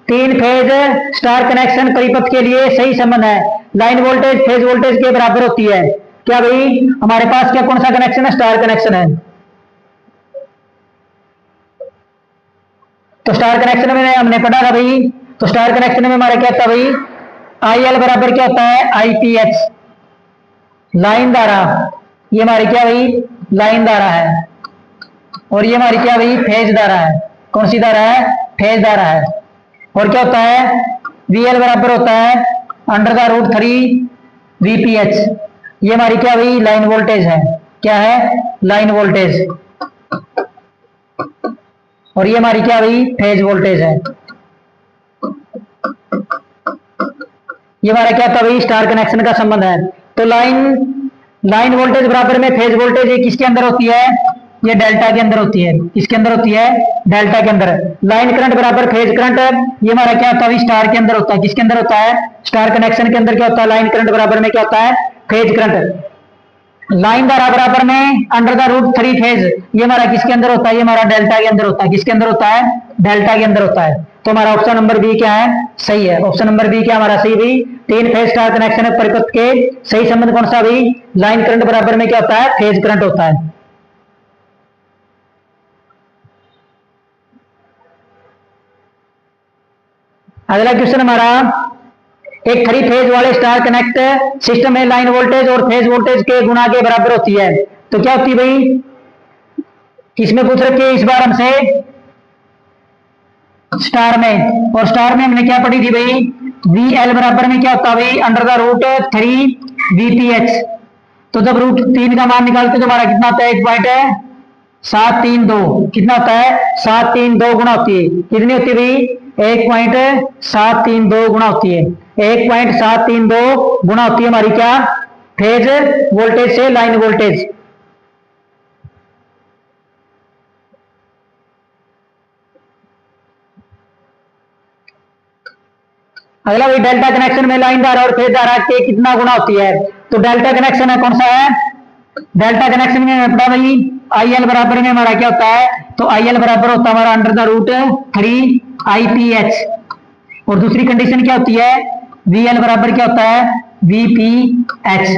Speaker 1: 3 फेज स्टार कनेक्शन परिपथ के लिए सही संबंध है। लाइन वोल्टेज फेज वोल्टेज के बराबर होती है। क्या भाई हमारे पास क्या कौन सा कनेक्शन है? स्टार कनेक्शन है। तो स्टार कनेक्शन में हमने पढ़ा था भाई, तो स्टार कनेक्शन में हमारा क्या था भाई? IL बराबर क्या होता है? IPH, लाइन धारा। ये हमारी क्या भाई? लाइन धारा है। और ये हमारी क्या भाई? फेज धारा है। कौन सी धारा है? फेज धारा है। और क्या होता है? VL बराबर होता है √3 VPH। ये हमारी क्या भाई? लाइन वोल्टेज है। क्या है? Line voltage. और ये हमारी क्या भाई? फेज वोल्टेज है। ये हमारा क्या था भाई? स्टार कनेक्शन का संबंध है। तो लाइन वोल्टेज बराबर में फेज वोल्टेज, ये किसके अंदर होती है? ये डेल्टा के अंदर होती है। किसके अंदर होती है? डेल्टा के अंदर। लाइन करंट बराबर फेज करंट, ये हमारा क्या होता है? स्टार के अंदर होता है। किसके अंदर होता है? स्टार कनेक्शन के अंदर क्या होता है? लाइन करंट बराबर में क्या होता है? Phase current. लाइन धारा बराबर में √3 फेज, ये हमारा किसके अंदर होता है? ये हमारा डेल्टा के अंदर होता है। किसके अंदर होता है? डेल्टा के अंदर होता है। तो हमारा ऑप्शन नंबर बी क्या है? सही है। ऑप्शन नंबर बी क्या हमारा सही भी? 3 फेज स्टार कनेक्शन परिपथ के सही संबंध कौन सा भी? लाइन करंट बराबर में क्या होता है? फेज करंट होता है। अगला क्वेश्चन हमारा, एक 3 फेज वाले स्टार कनेक्ट सिस्टम में लाइन वोल्टेज और फेज वोल्टेज के गुणा के बराबर होती है। तो क्या होती है भाई? किसमें पूछ रखी है इस बार हमसे? स्टार में। और स्टार में हमने क्या पढ़ी थी भाई? VL बराबर में क्या होता है भाई? √3 VPH। तो जब √3 का मान निकालते तो हमारा कितना होता है? 1.732। कितना होता है? 732 गुणा होती है। कितनी होती है भाई? 1.732 गुणा होती है। 1.732 गुणा होती है हमारी क्या? फेज वोल्टेज से लाइन वोल्टेज। अगला वही डेल्टा कनेक्शन में लाइन धारा और फेज धारा के कितना गुना होती है। तो डेल्टा कनेक्शन है कौन सा है, डेल्टा कनेक्शन में पड़ा भाई आई एल बराबर में हमारा क्या होता है, तो आई एल बराबर होता है हमारा under the root 3 I P H. और दूसरी कंडीशन क्या होती है, वी एल बराबर क्या होता है, वी पी एच।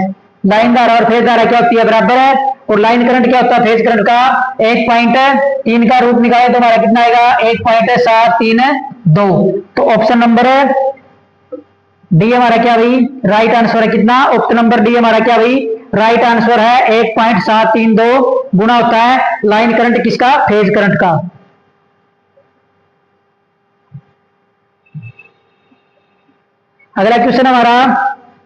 Speaker 1: लाइन धारा और फेज धारा क्या होती है, बराबर है। और लाइन करंट क्या होता है, फेज करंट का 1.3 का रूट निकाले तो हमारा कितना आएगा, 1.732। तो ऑप्शन नंबर डी हमारा क्या भाई राइट आंसर है, कितना, ऑप्शन नंबर डी हमारा क्या भाई राइट आंसर है। 1.732 गुना होता है लाइन करंट किसका, फेज करंट का। अगला क्वेश्चन हमारा,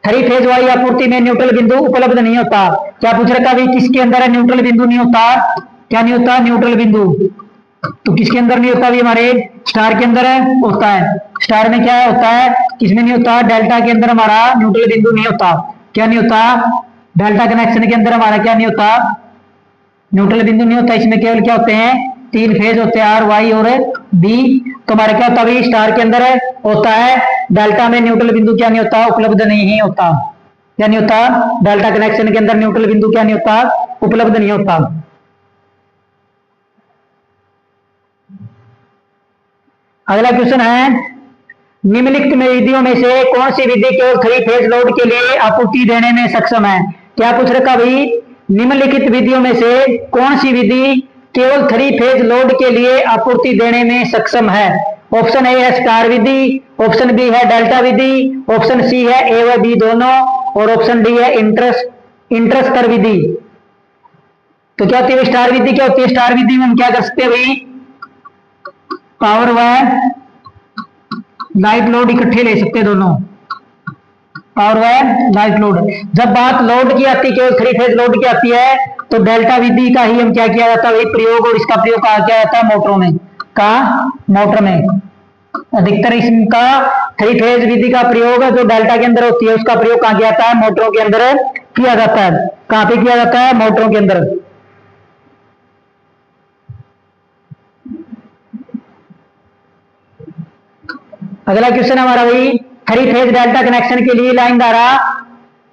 Speaker 1: 3 फेज वाली आपूर्ति में न्यूट्रल बिंदु उपलब्ध नहीं होता। क्या पूछ रखा भाई, किसके अंदर है न्यूट्रल बिंदु नहीं होता, क्या नहीं होता न्यूट्रल बिंदु। तो किसके अंदर नहीं होता, भी हमारे स्टार के अंदर होता है। स्टार में क्या होता है, किसमें नहीं होता, डेल्टा के अंदर हमारा न्यूट्रल बिंदु नहीं होता। क्या नहीं होता, डेल्टा कनेक्शन के अंदर हमारा क्या नहीं होता, न्यूट्रल बिंदु नहीं होता। इसमें केवल क्या होते हैं, 3 फेज होते हैं, आर वाई और बी। तो हमारा क्या होता है, स्टार के अंदर होता है, डेल्टा में न्यूट्रल बिंदु क्या नहीं होता, उपलब्ध नहीं होता। क्या नहीं होता, डेल्टा कनेक्शन के अंदर न्यूट्रल बिंदु क्या नहीं होता, उपलब्ध नहीं होता। अगला क्वेश्चन है, निम्नलिखित विधियों में से कौन सी विधि केवल 3 फेज लोड के लिए आपूर्ति देने में सक्षम है। क्या पूछ रखा भाई, निम्नलिखित विधियों में से कौन सी विधि केवल 3 फेज लोड के लिए आपूर्ति देने में सक्षम है। ऑप्शन ए है स्टार विधि, ऑप्शन बी है डेल्टा विधि, ऑप्शन सी है ए व बी दोनों, और ऑप्शन डी है इंटरस्टर विधि। तो क्या होती है स्टार विधि, क्या होती है स्टार विधि में हम क्या कर सकते हैं भाई, पावर व लाइट लोड इकट्ठे ले सकते हैं दोनों, पावर व लाइट लोड। जब बात लोड की आती है, केवल 3 फेज लोड की आती है, तो डेल्टा विधि का ही हम क्या किया जाता है प्रयोग, और इसका प्रयोग कहा किया जाता है मोटरों में, मोटर में अधिकतर इसका 3 फेज विधि का प्रयोग जो डेल्टा के अंदर होती है उसका प्रयोग कहां किया जाता है, मोटरों के अंदर किया जाता है। कहां पे किया जाता है, मोटरों के अंदर। अगला क्वेश्चन हमारा भाई, 3 फेज डेल्टा कनेक्शन के लिए लाइन धारा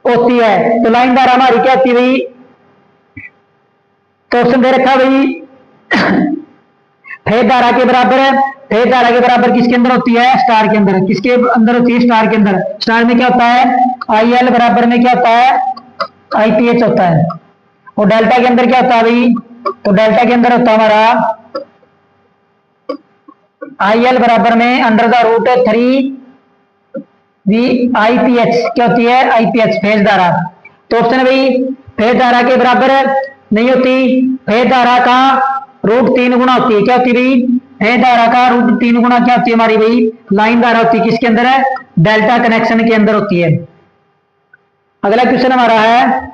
Speaker 1: होती है। तो लाइन धारा हमारी क्या होती है भाई, तो ऑप्शन दे रखा भाई फेज धारा के बराबर है। फेज धारा के बराबर किसके अंदर होती है, स्टार के अंदर। किसके अंदर होती है, स्टार के अंदर। स्टार में क्या होता है, आई एल बराबर में क्या होता है, आई पी एच होता है। और डेल्टा के अंदर क्या होता है भाई, तो डेल्टा के अंदर होता है हमारा आई एल बराबर में under the root 3 V I P H. क्या होती है, आई पी एच फेज धारा। तो ऑप्शन है भाई फेज धारा के बराबर नहीं होती, फेज धारा का रूट 3 गुना होती है। क्या होती है भाई, फेज धारा का रूट 3 गुना क्या होती है हमारी भाई, लाइन धारा होती है। किसके अंदर है, डेल्टा कनेक्शन के अंदर होती है। अगला क्वेश्चन हमारा है,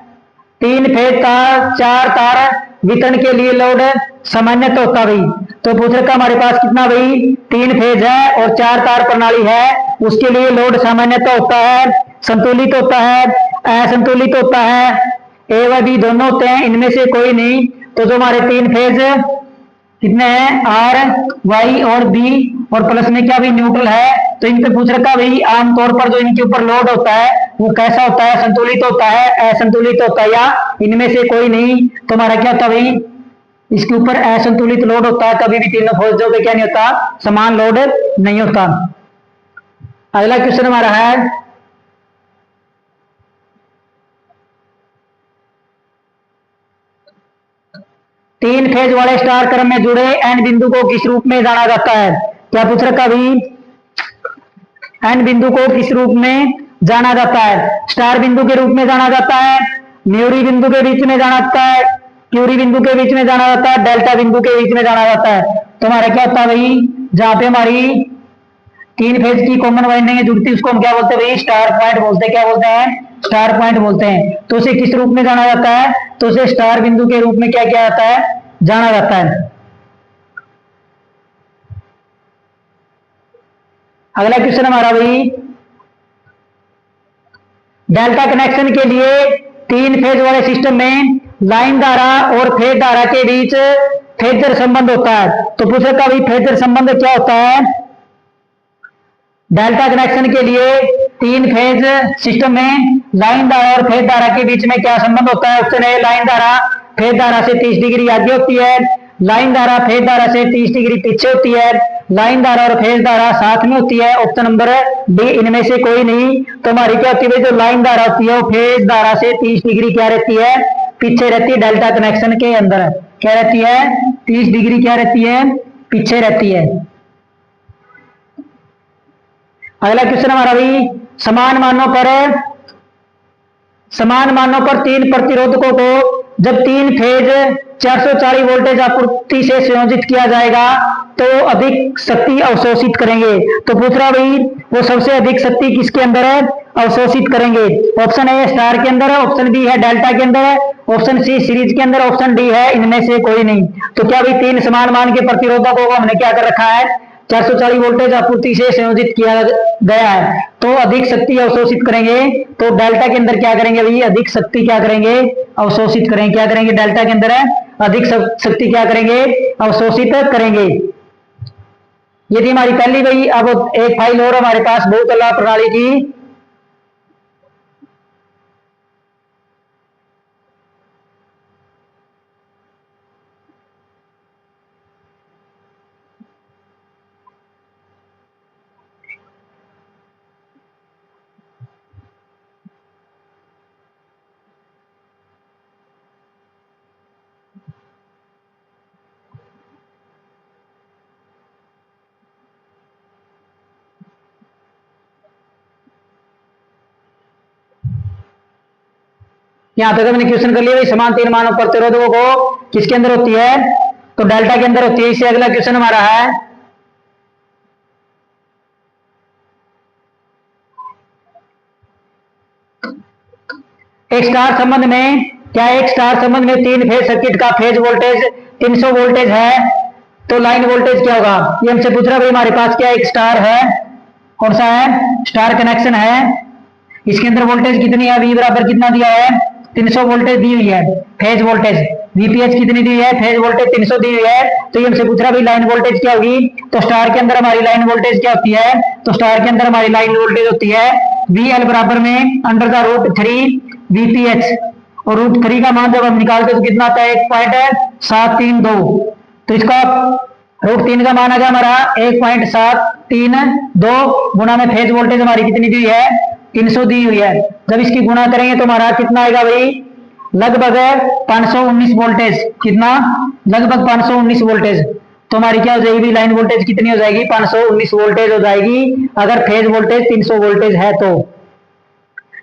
Speaker 1: 3 फेज तार 4 तार वितरण के लिए लोड सामान्यतः होता भाई। तो पूछ रखा हमारे पास कितना भाई, 3 फेज है और 4 तार प्रणाली है, उसके लिए लोड सामान्यतः होता है, संतुलित होता है, असंतुलित होता है, ए व बी दोनों होते हैं, इनमें से कोई नहीं। तो जो हमारे 3 फेज कितने हैं, आर वाई और बी, और प्लस में क्या भी न्यूट्रल है। तो इनसे पूछ रखा भाई आमतौर पर जो इनके ऊपर लोड होता है वो कैसा होता है, संतुलित होता है, असंतुलित होता है, या इनमें से कोई नहीं। तो हमारा क्या होता है भाई, इसके ऊपर असंतुलित लोड होता है, कभी भी तीनों फौजों पे क्या नहीं होता, समान लोड नहीं होता। अगला क्वेश्चन हमारा है, तीन फेज वाले स्टार क्रम में जुड़े एन बिंदु को किस रूप में जाना जाता है। क्या पूछ रखा भाई, एन बिंदु को किस रूप में जाना जाता है, स्टार बिंदु के रूप में जाना जाता है, न्यूरी बिंदु के बीच में जाना जाता है, क्यूरी बिंदु के बीच में जाना जाता है, डेल्टा बिंदु के बीच में जाना जाता है। तो हमारा क्या होता है भाई, जहां पे हमारी 3 फेज की कॉमन वाइंडिंग जुड़ती है उसको हम क्या बोलते हैं भाई, स्टार पॉइंट बोलते हैं। क्या बोलते हैं, स्टार पॉइंट बोलते हैं। तो उसे किस रूप में जाना जाता है, तो उसे स्टार बिंदु के रूप में क्या किया जाता है, जाना जाता है। अगला क्वेश्चन हमारा भाई, डेल्टा कनेक्शन के लिए 3 फेज वाले सिस्टम में लाइन धारा और फेज धारा के बीच फेजर संबंध होता है। तो पूछ रखा भाई फेजर संबंध क्या होता है, डेल्टा कनेक्शन के लिए तीन फेज सिस्टम में लाइन धारा और फेज धारा के बीच में क्या संबंध होता है? ऑप्शन ए, लाइन धारा फेज धारा से 30 डिग्री आगे होती है, लाइन धारा फेज धारा से 30 डिग्री पीछे होती है, लाइन धारा और फेज धारा साथ में होती है। ऑप्शन नंबर डी, इनमें से कोई नहीं। तो हमारी क्या होती है, जो लाइन धारा होती है वो फेज धारा से 30 डिग्री क्या रहती है, पीछे रहती है। डेल्टा कनेक्शन के अंदर क्या रहती है, 30 डिग्री क्या रहती है, पीछे रहती है। अगला क्वेश्चन हमारा भी, समान मानों पर तीन प्रतिरोधकों को जब तीन फेज 440 वोल्टेज आपूर्ति से संयोजित किया जाएगा तो अधिक शक्ति अवशोषित करेंगे। तो पूछ रहा भाई वो सबसे अधिक शक्ति किसके अंदर है, अवशोषित करेंगे? ऑप्शन ए स्टार के अंदर है, ऑप्शन बी है डेल्टा के अंदर है, ऑप्शन सी सीरीज के अंदर, ऑप्शन डी है इनमें से कोई नहीं। तो क्या भाई तीन समान मान के प्रतिरोधकों को हमने क्या कर रखा है, 440 वोल्टेज आपूर्ति से संयोजित किया गया है, तो अधिक शक्ति अवशोषित करेंगे। तो डेल्टा के अंदर क्या करेंगे भाई, अधिक शक्ति क्या करेंगे, अवशोषित करेंगे। क्या करेंगे, डेल्टा के अंदर है अधिक शक्ति क्या करेंगे, अवशोषित करेंगे। ये थी हमारी पहली भाई। अब एक फाइल और हमारे पास बहुतला प्रणाली की, यहां तक हमने क्वेश्चन कर लिया भाई, समान तीन मानों प्रतिरोधकों को किसके अंदर होती है, तो डेल्टा के अंदर होती है। इससे अगला क्वेश्चन हमारा है, एक स्टार संबंध में, क्या एक स्टार संबंध में तीन फेज सर्किट का फेज वोल्टेज 300 वोल्टेज है तो लाइन वोल्टेज क्या होगा? ये हमसे पूछ रहा भाई। हमारे पास क्या एक स्टार है, कौन सा है, स्टार कनेक्शन है, इसके अंदर वोल्टेज कितनी है, V बराबर कितना दिया है, 300 वोल्टेज दी हुई है। फेज वोल्टेज VPH कितनी दी हुई है, फेज वोल्टेज 300 दी हुई है। तो ये हमसे पूछ रहा भाई लाइन वोल्टेज क्या होगी? तो स्टार के अंदर हमारी लाइन वोल्टेज क्या होती है, तो स्टार के अंदर हमारी लाइन वोल्टेज होती है VL बराबर में √3 VPH, और √3 का मान जब हम निकालते तो कितना आता है, 1.732। तो इसका √3 का मान आ गया हमारा 1.732 गुना में फेज वोल्टेज हमारी कितनी दी हुई है, 300 दी हुई है। जब इसकी गुणा करेंगे तो हमारा कितना आएगा भाई, लगभग 519 वोल्टेज। कितना, लगभग 519 वोल्टेज। तो हमारी क्या हो जाएगी, लाइन वोल्टेज कितनी हो जाएगी, 519 वोल्टेज हो जाएगी, अगर फेज वोल्टेज 300 वोल्टेज है तो।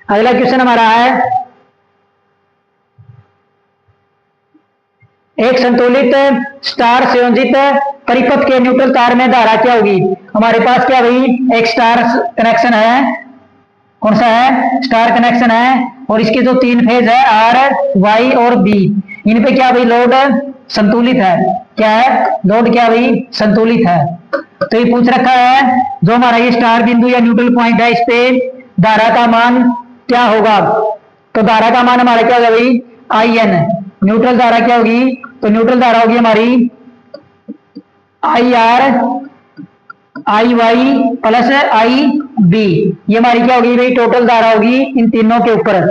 Speaker 1: अगला क्वेश्चन हमारा है, एक संतुलित स्टार संयोजित परिपथ के न्यूट्रल तार में धारा क्या होगी? हमारे पास क्या भाई, एक स्टार कनेक्शन है, कौन सा है, स्टार कनेक्शन है, और इसके जो तीन फेज है R, Y और B, इन पे क्या भाई लोड संतुलित है। क्या है, लोड क्या भाई, संतुलित है। तो ये पूछ रखा है जो हमारा ये स्टार बिंदु या न्यूट्रल पॉइंट है, इस पे धारा का मान क्या होगा? तो धारा का मान हमारा क्या होगा भाई, IN। न्यूट्रल धारा क्या होगी, तो न्यूट्रल धारा होगी हमारी IR IY प्लस IB। ये हमारी क्या होगी भाई, टोटल धारा होगी इन तीनों के ऊपर।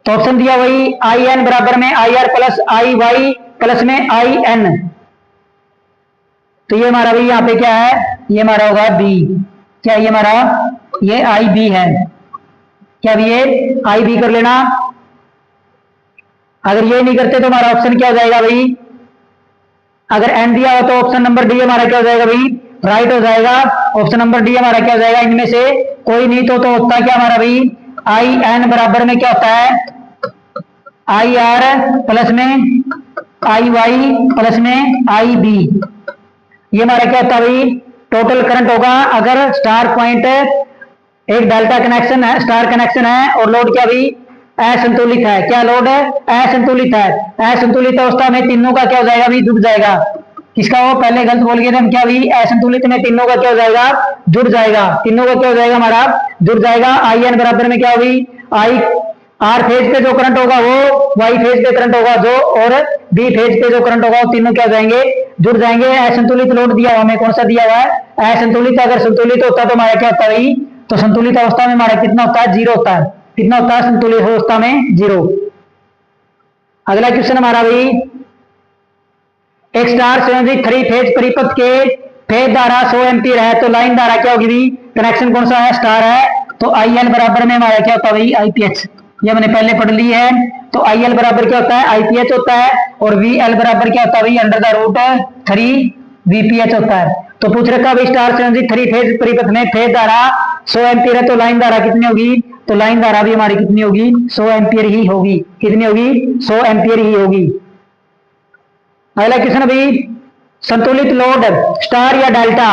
Speaker 1: तो ऑप्शन दिया वही IN बराबर में IR प्लस IY प्लस में IN। तो ये हमारा भाई यहाँ पे क्या है, ये हमारा होगा B। क्या ये हमारा, ये IB है। क्या भी ये IB कर लेना। अगर ये नहीं करते तो हमारा ऑप्शन क्या हो जाएगा भाई, अगर N दिया हो तो ऑप्शन नंबर डी हमारा क्या हो जाएगा भाई, राइट हो जाएगा। ऑप्शन नंबर डी हमारा क्या हो जाएगा, इनमें से कोई नहीं तो होता क्या हमारा भाई, IN बराबर में क्या होता है, IR प्लस में IY प्लस में IB। ये हमारा क्या होता है भाई, टोटल करंट होगा। अगर स्टार पॉइंट एक डेल्टा कनेक्शन है, स्टार कनेक्शन है, और लोड क्या भाई, असंतुलित है। क्या लोड है, असंतुलित है। असंतुलित अवस्था में तीनों का क्या हो जाएगा भाई, जुड़ जाएगा। किसका, वो पहले गलत बोल गए थे हम, क्या भाई, असंतुलित में तीनों का क्या हो जाएगा, जुड़ जाएगा। तीनों का क्या हो जाएगा हमारा, जुड़ जाएगा। IN बराबर में क्या हुई, आर फेज पे जो करंट होगा वो वाई फेज पे करंट होगा जो, और बी फेज पे जो करंट होगा वो तीनों क्या हो जाएंगे, जुड़ जाएंगे। असंतुलित लोड दिया हुआ हमें, कौन सा दिया हुआ है, असंतुलित। अगर संतुलित होता है तो हमारा क्या होता है भाई, तो संतुलित अवस्था में हमारा कितना होता है, जीरो होता है। कितना होता है संतुलित अवस्था में, जीरो। अगला क्वेश्चन हमारा भाई, एक स्टार संयोजित 3 फेज परिपथ के फेज धारा 100 एम्पीयर है, तो लाइन धारा क्या होगी भाई, कनेक्शन कौन सा है, स्टार है, तो आई एल बराबर में हमारा क्या होता है भाई, आईपीएच। ये मैंने पहले पढ़ ली है। तो आई एल बराबर क्या होता है, आईपीएच होता है, और वी एल बराबर क्या होता है भाई, अंडर द रूट 3 वीपीएच होता है। तो पूछ रखा भाई स्टार संयोजित 3 फेज परिपथ में फेज धारा 100 एम्पीयर है, तो लाइन धारा कितनी होगी, तो लाइन धारा भी हमारी कितनी होगी, 100 एम्पीयर ही होगी। कितनी होगी, 100 एम्पीयर ही होगी। अगला क्वेश्चन भाई, संतुलित लोड स्टार या डेल्टा,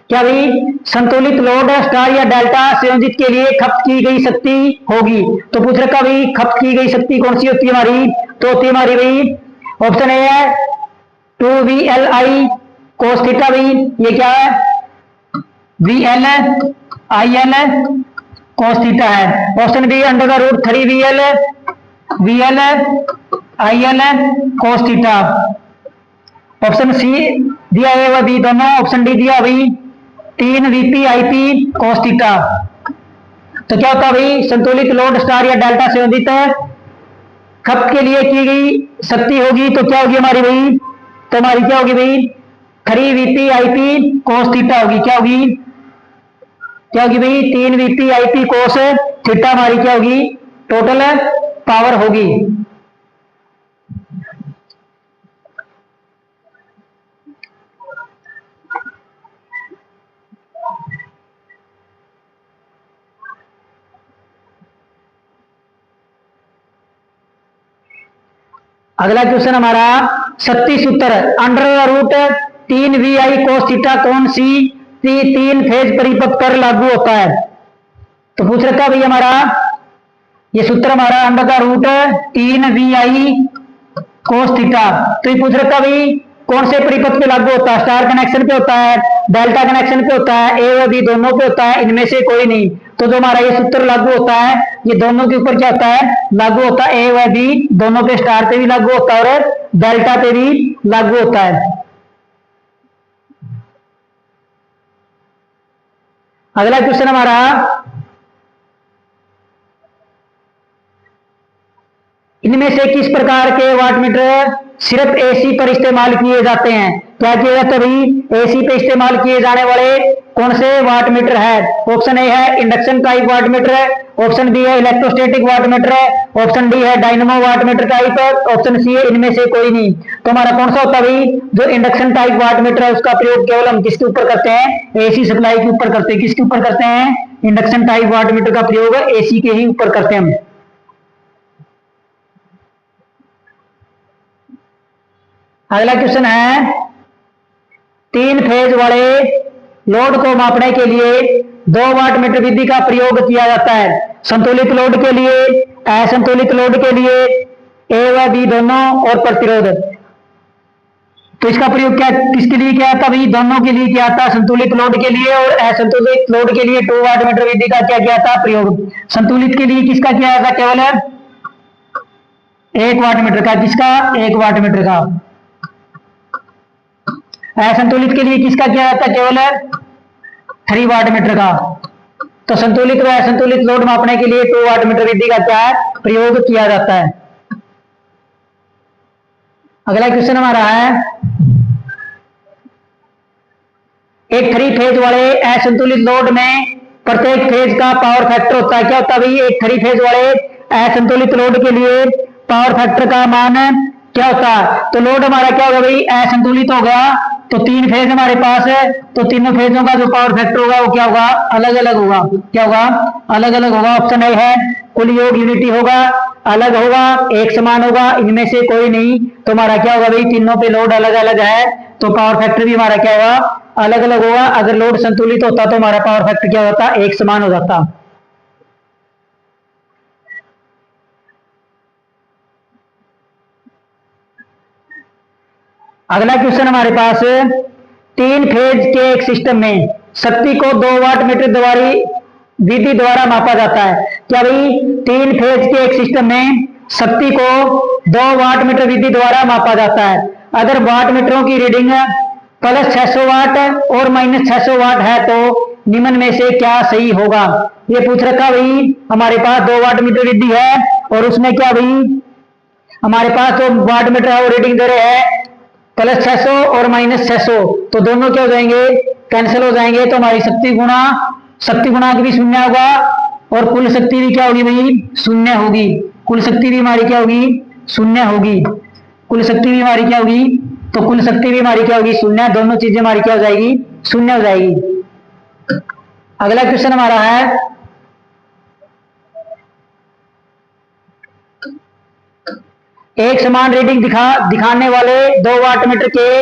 Speaker 1: क्या भाई संतुलित लोड स्टार या डेल्टा संयोजित के लिए खपत की गई शक्ति होगी। तो पूछ रखा भाई खपत की गई शक्ति कौन सी होती है हमारी, तो होती है हमारी भाई ऑप्शन ए है 2VLI cos थीटा भाई, ये क्या है, VL IL cos थीटा है। Option B under the root 3VL VL IL cos theta. Option C दिया है वह बी दोनों, ऑप्शन डी दिया भाई 3VP/IP cos थीटा। तो क्या होता है भाई, संतुलित लोड स्टार या डेल्टा संयोजित खपत के लिए की गई शक्ति होगी, तो क्या होगी हमारी भाई, तो हमारी क्या होगी भाई 3VP/IP cos थीटा होगी। क्या होगी, क्या होगी भाई 3VP/IP cos थीटा हमारी क्या होगी, टोटल पावर होगी। अगला क्वेश्चन हमारा 37 सूत्र, under the root 3VI cos theta कौन सी 3 फेज परिपथ पर लागू होता है। तो पूछ रखा भाई हमारा ये सूत्र हमारा under the root 3VI cos theta. तो ये पूछ रखा भाई कौन से परिपथ पे लागू होता है, स्टार कनेक्शन पे होता है, डेल्टा कनेक्शन पे होता है, ए व बी दोनों पे होता है, इनमें से कोई नहीं। तो जो हमारा ये सूत्र लागू होता है ये दोनों के ऊपर क्या होता है, लागू होता है, ए व बी दोनों पे, स्टार पे भी लागू होता है और डेल्टा पे भी लागू होता है। अगला क्वेश्चन हमारा, इनमें से किस प्रकार के वाटमीटर सिर्फ एसी पर इस्तेमाल किए जाते हैं। क्या किया जाता है भाई, एसी पे इस्तेमाल किए जाने वाले कौन से वाटमीटर है। ऑप्शन ए है induction type wattmeter, option B है इलेक्ट्रोस्टैटिक वाटमीटर, ऑप्शन डी है dynamo wattmeter type, option C है इनमें से कोई नहीं। तो हमारा कौन सा होता है भाई, जो इंडक्शन टाइप वाटमीटर है उसका प्रयोग केवल हम किसके ऊपर करते हैं, एसी सप्लाई के ऊपर करते हैं। किसके ऊपर करते हैं, इंडक्शन टाइप वाटमीटर का प्रयोग एसी के ही ऊपर करते हैं हम। अगला क्वेश्चन है, 3 फेज वाले लोड को मापने के लिए 2 वाटमीटर विधि का प्रयोग किया जाता है। संतुलित लोड के लिए, असंतुलित लोड के लिए, ए व बी दोनों और प्रतिरोध। तो इसका प्रयोग क्या किसके लिए किया था भाई, दोनों के लिए किया था, संतुलित लोड के लिए और असंतुलित लोड के लिए 2 वाटमीटर विधि का क्या किया था प्रयोग। संतुलित के लिए किसका किया था, केवल 1 वाटमीटर का, किसका 1 वाटमीटर का। असंतुलित के लिए किसका किया जाता है, केवल 3 वाटमीटर का। तो संतुलित व असंतुलित लोड मापने के लिए 2 वाटमीटर विधि का क्या है प्रयोग किया जाता है। अगला क्वेश्चन हमारा है, एक 3 फेज वाले असंतुलित लोड में प्रत्येक फेज का पावर फैक्टर होता है। क्या होता है भाई, एक 3 फेज वाले असंतुलित लोड के लिए पावर फैक्टर का मान क्या होता है। तो लोड हमारा क्या होगा भाई, असंतुलित हो गया, तो 3 फेज हमारे पास है, तो तीनों फेजों का जो पावर फैक्टर होगा वो क्या होगा, अलग अलग होगा। क्या होगा, अलग अलग होगा। ऑप्शन ए है कुल योग यूनिटी होगा, अलग होगा, एक समान होगा, इनमें से कोई नहीं। तो हमारा क्या होगा भाई, तीनों पे लोड अलग अलग है, तो पावर फैक्टर भी हमारा क्या होगा, अलग अलग होगा। अगर लोड संतुलित होता तो हमारा पावर फैक्टर क्या होता, एक समान हो जाता। अगला क्वेश्चन हमारे पास, 3 फेज के एक सिस्टम में शक्ति को 2 वाटमीटर विधि द्वारा मापा जाता है। क्या भाई, 3 फेज के एक सिस्टम में शक्ति को 2 वाट मीटर विधि द्वारा मापा जाता है। अगर वाट मीटरों की रीडिंग प्लस 600 वाट और माइनस 600 वाट है तो निम्न में से क्या सही होगा। ये पूछ रखा भाई, हमारे पास 2 वाट मीटर विधि है और उसमें क्या भाई, हमारे पास जो वाट मीटर है वो रीडिंग दे रहे हैं प्लस 600 और माइनस 600, तो दोनों क्या हो जाएंगे, कैंसिल हो जाएंगे। तो हमारी शक्ति गुणा भी शून्य होगा और कुल शक्ति भी क्या होगी भाई, शून्य होगी। कुल शक्ति भी हमारी क्या होगी, शून्य होगी। कुल शक्ति भी हमारी क्या होगी, तो कुल शक्ति भी हमारी क्या होगी, शून्य। दोनों चीजें हमारी क्या हो जाएगी, शून्य हो जाएगी। अगला क्वेश्चन हमारा है, एक समान रीडिंग दिखाने वाले 2 वाट मीटर के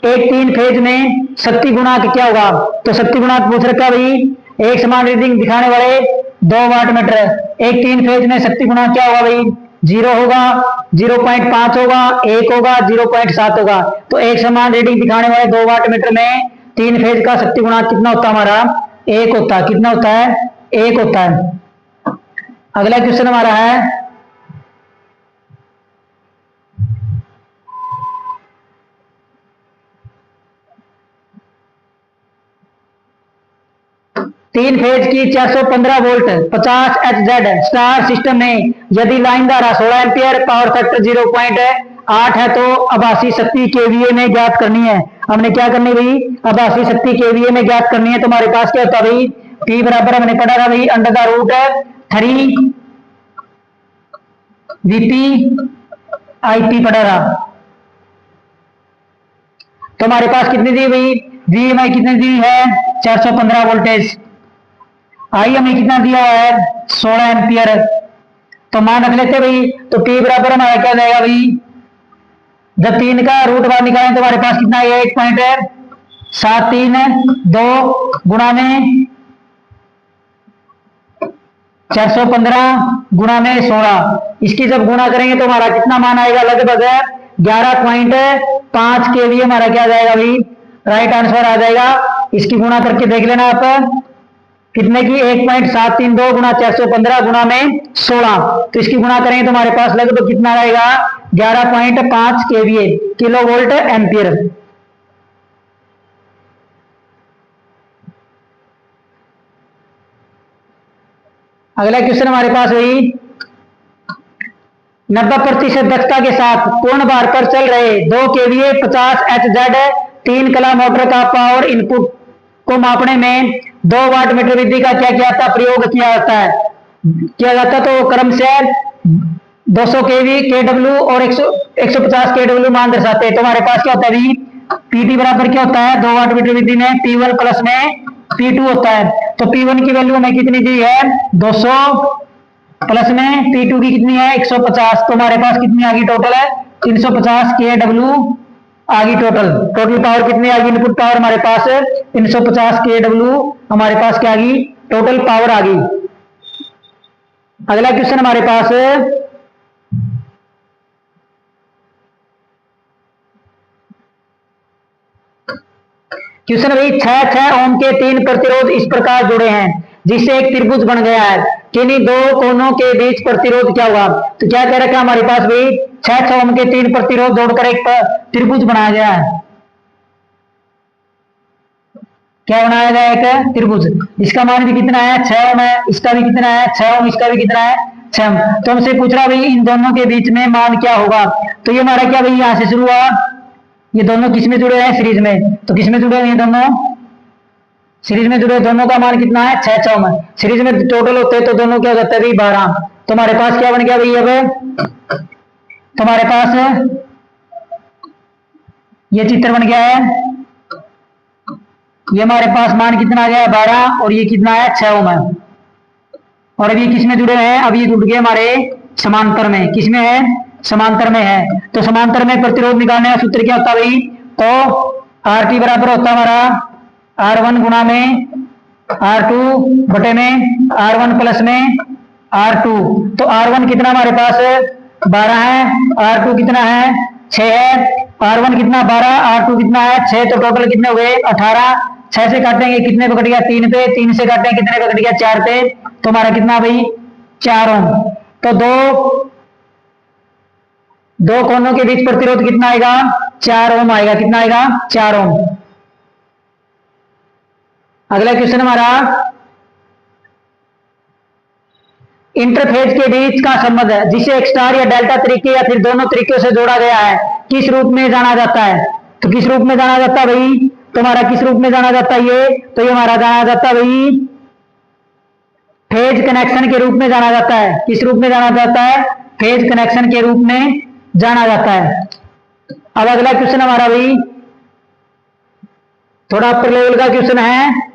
Speaker 1: एक 3 फेज में शक्ति गुणांक क्या होगा। तो शक्ति गुणांक पूछ रखा भाई, एक समान रीडिंग दिखाने वाले 2 वाट मीटर एक 3 फेज में शक्ति गुणांक क्या होगा भाई, 0 होगा, 0.5 होगा, 1 होगा, 0.7 होगा। तो एक समान रीडिंग दिखाने वाले 2 वाट मीटर में 3 फेज का शक्ति गुणांक कितना होता है हमारा, 1 होता है। कितना होता है, 1 होता है। अगला क्वेश्चन हमारा है, तीन फेज की 415 वोल्ट 50 एचजेड स्टार सिस्टम में यदि लाइन धारा 16 एम्पियर पावर फैक्टर 0.8 है तो आभासी शक्ति केवीए में ज्ञात करनी है। हमने क्या करनी भाई, आभासी शक्ति केवीए में ज्ञात करनी है। तो हमारे पास क्या होता भाई, P बराबर हमने पढ़ा था भाई under the root 3 VP IP पढ़ा था। तो हमारे पास कितनी दी भाई, V हमें कितनी दी है, 415 वोल्टेज। आई हमें कितना दिया हुआ है, 16 एम्पियर। तो मान रख लेते भाई, तो P बराबर हमारा क्या जाएगा भाई, जब 3 का रूट बाहर निकालें तो हमारे पास कितना है, 1.732 गुणा में 415 गुणा में 16। इसकी जब गुणा करेंगे तो हमारा कितना मान आएगा, लगभग 11.5 केवीए हमारा क्या जाएगा भाई, राइट आंसर आ जाएगा। इसकी गुणा करके देख लेना आप, कितने की, 1.732 गुणा 415 गुणा में 16। तो इसकी गुणा करेंगे तो हमारे पास लगभग कितना आएगा, 11.5 केवीए किलो वोल्ट एम्पियर। अगला क्वेश्चन हमारे पास वही, 90% दक्षता के साथ पूर्ण भार पर चल रहे 2 केवीए 50 एचजेड 3 कला मोटर का पावर इनपुट को मापने में 2 वाट मीटर विधि का क्या किया था, प्रयोग किया जाता है, किया जाता। तो क्रम से 200 केवी केडब्ल्यू और 150 केडब्ल्यू मान दर्शाते हैं। तो हमारे पास क्या होता है, पीटी बराबर क्या होता है, 2 वाट मीटर विधि में P1 प्लस में P2 होता है। तो P1 की वैल्यू हमें कितनी दी है, 200 प्लस में P2 की कितनी है, 150। तो हमारे पास कितनी आ गई, टोटल है 350 केडब्ल्यू आ गई। टोटल पावर कितनी आ गई, इनपुट पावर हमारे पास 350 केडब्ल्यू हमारे पास क्या आ गई, टोटल पावर आ गई। अगला क्वेश्चन हमारे पास, क्वेश्चन भाई 6 ओम के 3 प्रतिरोध इस प्रकार जुड़े हैं जिससे एक त्रिभुज बन गया है, किन्हीं 2 कोनों के बीच प्रतिरोध क्या हुआ। तो क्या कह रखा है हमारे पास भाई, 6 ओम के 3 प्रतिरोध जोड़कर एक त्रिभुज बनाया गया है। क्या बनाया गया, एक त्रिभुज। इसका मान भी कितना है, 6 ओम है, इसका भी कितना है 6 ओम, इसका भी कितना है 6 ओम। तो हमसे पूछ रहा भाई इन दोनों के बीच में मान क्या होगा। तो ये हमारा क्या भाई, यहां से शुरू हुआ, ये दोनों किस में जुड़े हैं, सीरीज में। तो किस में जुड़े हैं, ये दोनों सीरीज में जुड़े, दोनों का मान कितना है, 6 ओम। सीरीज में टोटल होते हैं तो दोनों क्या हो जाता है भाई, 12। तो हमारे पास क्या बन गया भाई, अब तो हमारे पास ये चित्र बन गया है। ये हमारे पास मान कितना आ गया, 12, और ये कितना है, 6 ओम है। और अभी किस में जुड़े हैं, अब ये जुड़ गए हमारे समांतर में। किस में है, समांतर में है। तो समांतर में प्रतिरोध निकालने का सूत्र क्या होता है भाई, तो RT बराबर होता है हमारा R1 गुणा में R2 बटे में R1 प्लस में R2। तो R1 कितना हमारे पास 12 है, R2 कितना है 6 है, R1 कितना 12, R2 कितना है 6, तो टोटल कितने हो गए 18। 6 से काटेंगे कितने पे कट गया 3 पे, 3 से काटेंगे कितने पे कट गया 4 पे, तो हमारा कितना भाई 4 ओम। तो दो कोनों के बीच प्रतिरोध कितना आएगा 4 ओम आएगा। कितना आएगा 4 ओम। अगला क्वेश्चन हमारा, इंटरफेज के बीच का संबंध है जिसे एक स्टार या डेल्टा तरीके या फिर दोनों तरीकों से जोड़ा गया है किस रूप में जाना जाता है। तो किस रूप में जाना जाता है भाई, तुम्हारा किस रूप में जाना जाता है ये, तो ये हमारा जाना जाता है भाई फेज कनेक्शन के रूप में जाना जाता है। किस रूप में जाना जाता है, फेज कनेक्शन के रूप में जाना जाता है। अब अगला क्वेश्चन हमारा भाई थोड़ा अपर लेवल का क्वेश्चन है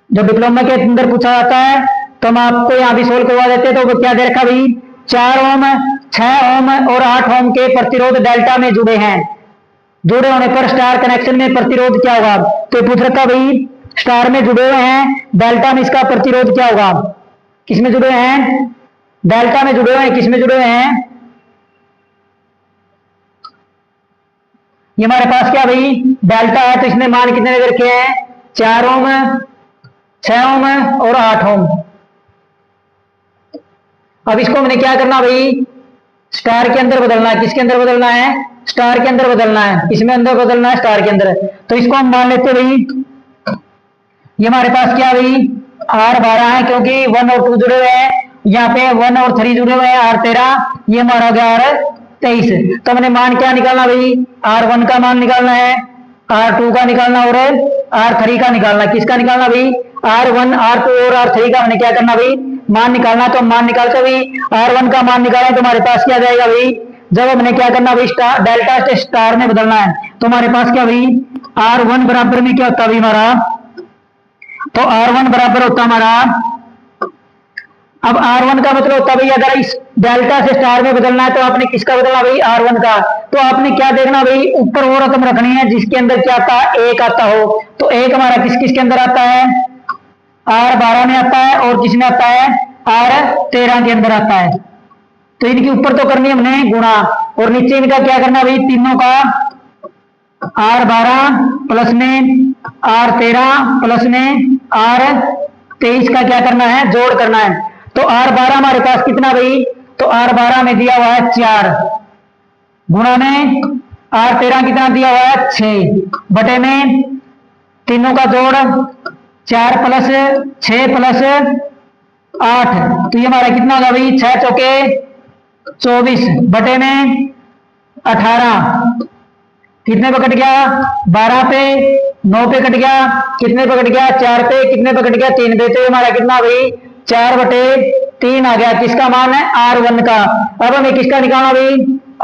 Speaker 1: जो डिप्लोमा के अंदर पूछा जाता है, तो हम आपको यहां भी सोल्व करवा देते हैं। तो क्या दे रखा भाई 4 ओम, 6 ओम और 8 ओम के प्रतिरोध डेल्टा में जुड़े हैं। जुड़े होने पर स्टार कनेक्शन में प्रतिरोध क्या होगा। तो पूछ रखा भाई स्टार में जुड़े हुए हैं, डेल्टा में इसका प्रतिरोध क्या होगा। किस में जुड़े हैं, डेल्टा में जुड़े हुए हैं। किस में जुड़े हुए हैं, ये हमारे पास क्या भाई डेल्टा है, तो इसमें मान कितने दे रखे हैं 4 ओम, 6 ओम और 8 ओम। अब इसको हमने क्या करना भाई स्टार के अंदर बदलना है। किसके अंदर बदलना है, स्टार के अंदर बदलना है। किसमें अंदर बदलना है, स्टार के अंदर। तो इसको हम मान लेते भाई ये हमारे पास क्या भाई R12 है क्योंकि 1 और 2 जुड़े हुए हैं, यहाँ पे 1 और 3 जुड़े हुए हैं R13, ये हमारा हो गया R23। तो हमने मान क्या निकालना भाई R1 का मान निकालना है, R2 का निकालना और R3 का निकालना। किसका निकालना भाई R1, R2 और R3 का हमने क्या करना भाई मान निकालना। तो मान निकालते भाई R1 का मान निकालें तो हमारे पास क्या जाएगा भाई, जब हमने क्या करना भाई स्टार डेल्टा से स्टार में बदलना है तो हमारे पास क्या भाई R1 बराबर में क्या होता भाई हमारा, तो R1 बराबर होता हमारा, अब R1 का मतलब होता भाई अगर इस डेल्टा से स्टार में बदलना है तो आपने किसका बदलना भाई R1 का। तो आपने क्या देखना भाई ऊपर वो रकम रखनी है जिसके अंदर क्या आता है 1 आता हो। तो 1 हमारा किस किस के अंदर आता है R12 में आता है और किसमें आता है R13 के अंदर आता है। तो इनके ऊपर तो करनी हमने गुणा और नीचे इनका क्या करना भाई तीनों का R12 प्लस में R13 प्लस में R23 का क्या करना है जोड़ करना है। तो R12 हमारे पास कितना भाई, तो R12 में दिया हुआ है 4 गुणा में R13 कितना दिया हुआ है 6 बटे में तीनों का जोड़ 4 प्लस 6 प्लस 8, तो ये हमारा कितना होगा भाई 6 चौके 24 बटे में 18 कितने पे कट गया 12 पे 9 पे कट गया कितने पे कट गया 4 पे कितने पे कट गया 3 पे। तो हमारा कितना भाई 4 बटे 3 आ गया। किसका मान है R1 का। अब हमें किसका निकालना भाई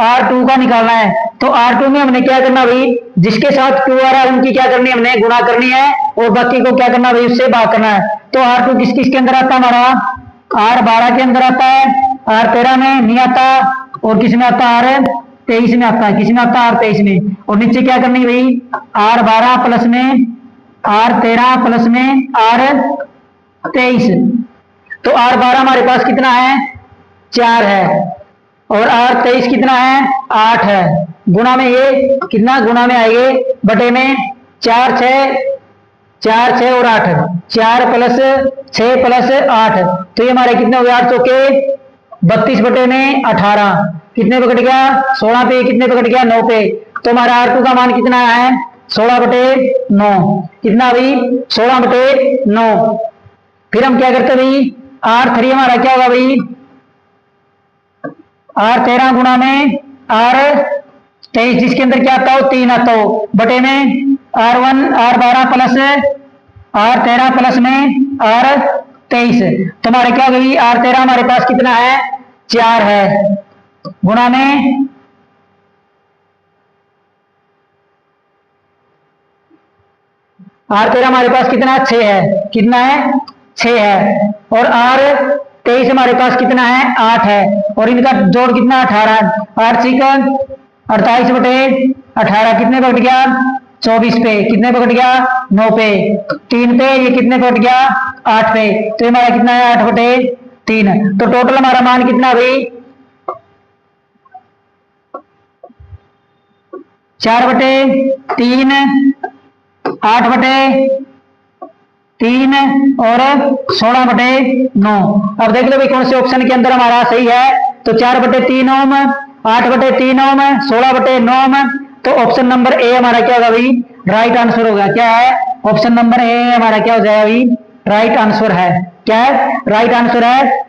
Speaker 1: R2 का निकालना है। तो R2 में हमने क्या करना भाई जिसके साथ Q आ रहा है उनकी क्या करनी है हमने गुणा करनी है और बाकी को क्या करना भाई उससे भाग करना है। तो R2 किस किस के अंदर आता है हमारा R12 के अंदर आता है, R13 में नहीं आता और किस में आता है R23 में आता है। किस में आता है R23 में। और नीचे क्या करनी भाई R12 प्लस में R13 प्लस में R23। तो R12 हमारे पास कितना है 4 है और R23 कितना है 8 है। गुणा में ये कितना गुणा में आएंगे बटे में 4 6 और 8 4 प्लस 6 प्लस 8, तो ये हमारे कितने हो गए 8 चौके 32 बटे में 18 कितने पे कट गया 16 पे कितने पे कट गया 9 पे। तो हमारा R2 का मान कितना है 16 बटे 9 कितना भाई 16 बटे 9। फिर हम क्या करते भाई R3 हमारा क्या होगा भाई R13 गुणा में R23 जिसके अंदर क्या आता हो 3 आता हो बटे में R12 प्लस R13 प्लस में R23। तो हमारे क्या गई R13 हमारे पास कितना है 4 है गुणा में R13 हमारे पास कितना है 6 है। कितना है 6 है और R23 हमारे पास कितना है 8 है और इनका जोड़ कितना 18 है। 8 28 बटे 18 कितने पे कट गया 24 पे कितने पे कट गया 9 पे 3 पे ये कितने पे कट गया 8 पे। तो हमारा कितना है 8 बटे 3। तो टोटल हमारा मान कितना भाई 4 बटे 3 8/3 और 16/9। अब देख लो भाई कौन से ऑप्शन के अंदर हमारा सही है। तो 4/3 ओम, 8/3 ओम, 16/9 ओम। तो ऑप्शन नंबर ए हमारा क्या होगा भाई, राइट आंसर होगा। क्या है, ऑप्शन नंबर ए हमारा क्या हो जाएगा भाई, राइट आंसर है। क्या है, राइट आंसर है।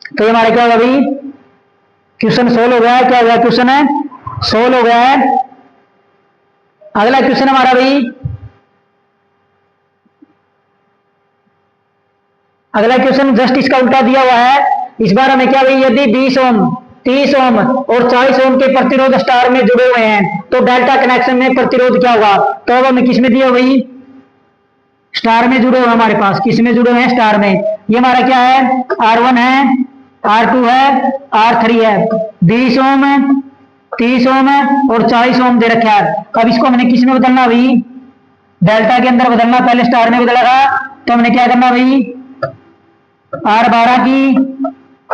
Speaker 1: तो ये हमारा क्या होगा भाई, क्वेश्चन सोल्व हो गया है। क्या हो गया, क्वेश्चन है सोल्व हो गया है। अगला क्वेश्चन हमारा भाई, अगला क्वेश्चन जस्ट इसका उल्टा दिया हुआ है। इस बार हमें क्या भाई, यदि 20 ओम, 30 ओम और 40 ओम के प्रतिरोध स्टार में जुड़े हुए हैं तो डेल्टा कनेक्शन में प्रतिरोध क्या होगा। तो अब हमें किस में दिया भाई, स्टार में जुड़े हुए हमारे पास, किस में जुड़े हुए हैं, स्टार में। ये हमारा क्या है, R1 है, R2 है, R3 है। 20 ओम, 30 ओम और 40 ओम दे रखा है। अब इसको हमने किस में बदलना भाई, डेल्टा के अंदर बदलना। पहले स्टार में बदला था, तो हमने क्या करना भाई, R12 की,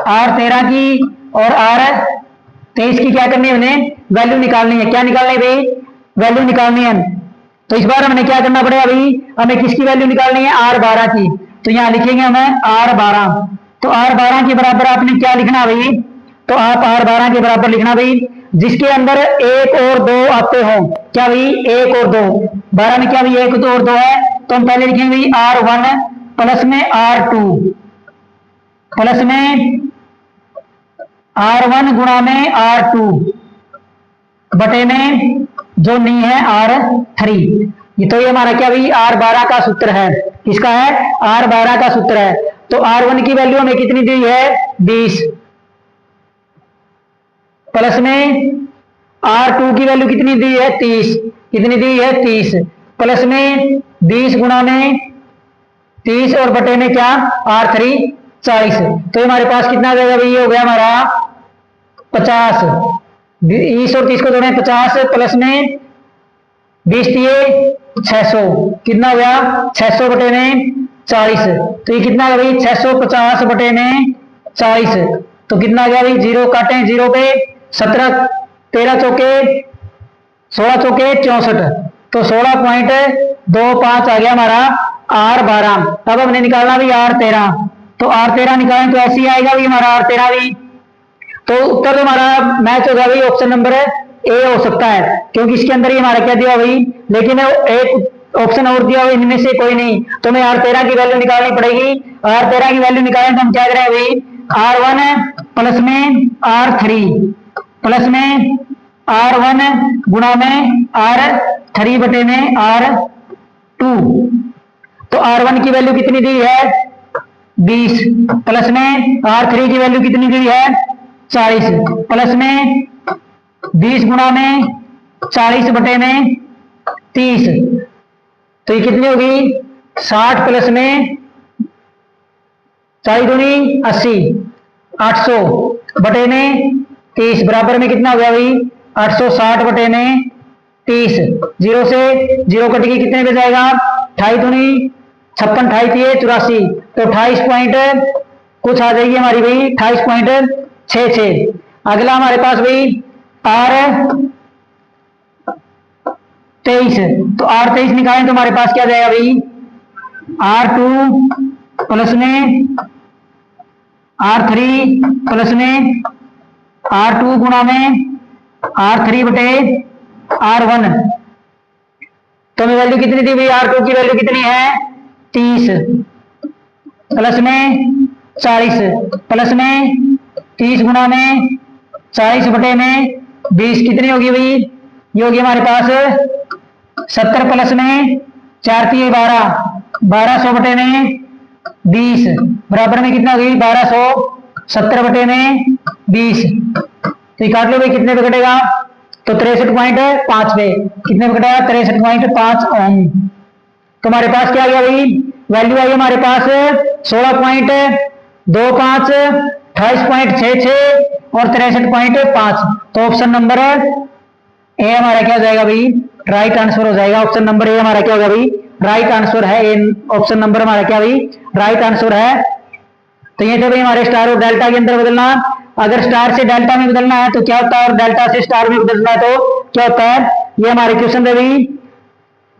Speaker 1: R13 की और R23 की क्या करनी है, उन्हें वैल्यू निकालनी है। क्या निकालनी है भाई, वैल्यू निकालनी है। तो इस बार हमें क्या करना पड़ेगा भाई, हमें किसकी वैल्यू निकालनी है, R12 की। तो यहां लिखेंगे हमें R12। तो R12 के बराबर आपने क्या लिखना भाई, तो आप R12 के बराबर लिखना भाई जिसके अंदर 1 और 2 आते हो। क्या भाई, 1 और 2, 12 में क्या भाई 1 2 और 2 है। तो हम पहले लिखेंगे भाई R1 प्लस में R2 प्लस में R1 गुणा में R2 बटे में जो नहीं है R3। ये तो ये हमारा क्या भाई R12 का सूत्र है। किसका है, R12 का सूत्र है। तो R1 की वैल्यू हमें कितनी दी है, 20 प्लस में R2 की वैल्यू कितनी दी है, 30। कितनी दी है, 30 प्लस में 20 गुणा में 30 और बटे में क्या R3 40। तो हमारे पास कितना आ जाएगा भाई, ये हो गया हमारा 50। 20 और 30 को जोड़े 50 प्लस में 20 दिए 600। कितना हो गया, 600 बटे में 40। तो ये कितना है भाई, 650 बटे में 40। तो कितना आ गया भाई, जीरो काटे, जीरो पे 17, 13 चौके 16 चौके 64। तो 16.25 आ गया हमारा R12। अब हमने निकालना भी R13। तो R13 निकालें तो ऐसे ही आएगा भी हमारा R13 भी। तो उत्तर हमारा मैच होगा भाई, ऑप्शन नंबर ए हो सकता है, क्योंकि इसके अंदर ही हमारा क्या दिया भाई, लेकिन एक ऑप्शन और दिया हुआ इनमें से कोई नहीं। तो हमें R13 की वैल्यू निकालनी पड़ेगी। R13 की वैल्यू निकालें तो हम क्या करें भाई, R1 प्लस में R3 प्लस में R1 गुणा में R3 बटे में R2। तो R1 की वैल्यू कितनी दी है, 20 प्लस में R3 की वैल्यू कितनी दी है, 40 प्लस में 20 गुणा में 40 बटे में 30। तो ये कितनी होगी, 60 प्लस में 40 दूनी 80, 800 बटे में 30 बराबर में कितना हो गया भाई, 860 बटे में 30। जीरो से जीरो कट के कितने पे जाएगा, 28 दूनी 56, 28 84। तो 28 पॉइंट कुछ आ जाएगी हमारी भाई 28.66। अगला हमारे पास भाई R23। तो R23 निकालें तो हमारे पास क्या जाएगा भाई, R2 प्लस में R3 प्लस में R2 गुणा में R3 बटे R1। तो हमें वैल्यू कितनी दी भाई, R2 की वैल्यू कितनी है, 30 प्लस में 40 प्लस में 30 गुणा में 40 बटे में 20। कितनी होगी भाई, ये होगी हमारे पास 70 प्लस में 4 3 12, 1200 बटे में 20 बराबर में कितना होगी, 1270 बटे में 20। तो ये काट लो भाई, कितने पे कटेगा, तो 63.5 पे। कितने पे कटेगा, 63.5 ओम। तो हमारे पास क्या आ गया भाई, वैल्यू आई हमारे पास 16.25, 28.66 और 63.5। तो ऑप्शन नंबर ए हमारा क्या हो जाएगा भाई, राइट आंसर हो जाएगा। ऑप्शन नंबर ए हमारा क्या होगा भाई, राइट आंसर है। ऑप्शन नंबर हमारा क्या भाई, राइट आंसर है। तो ये थे भाई हमारे स्टार और डेल्टा के अंदर बदलना। अगर स्टार से डेल्टा में बदलना है तो क्या होता है, और डेल्टा से स्टार में बदलना है तो क्या होता है, ये हमारे क्वेश्चन थे भाई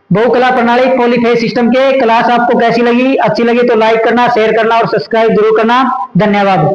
Speaker 1: बहुकला प्रणाली पॉलीफेज सिस्टम के क्लास आपको कैसी लगी? अच्छी लगी तो लाइक करना, शेयर करना और सब्सक्राइब जरूर करना। धन्यवाद।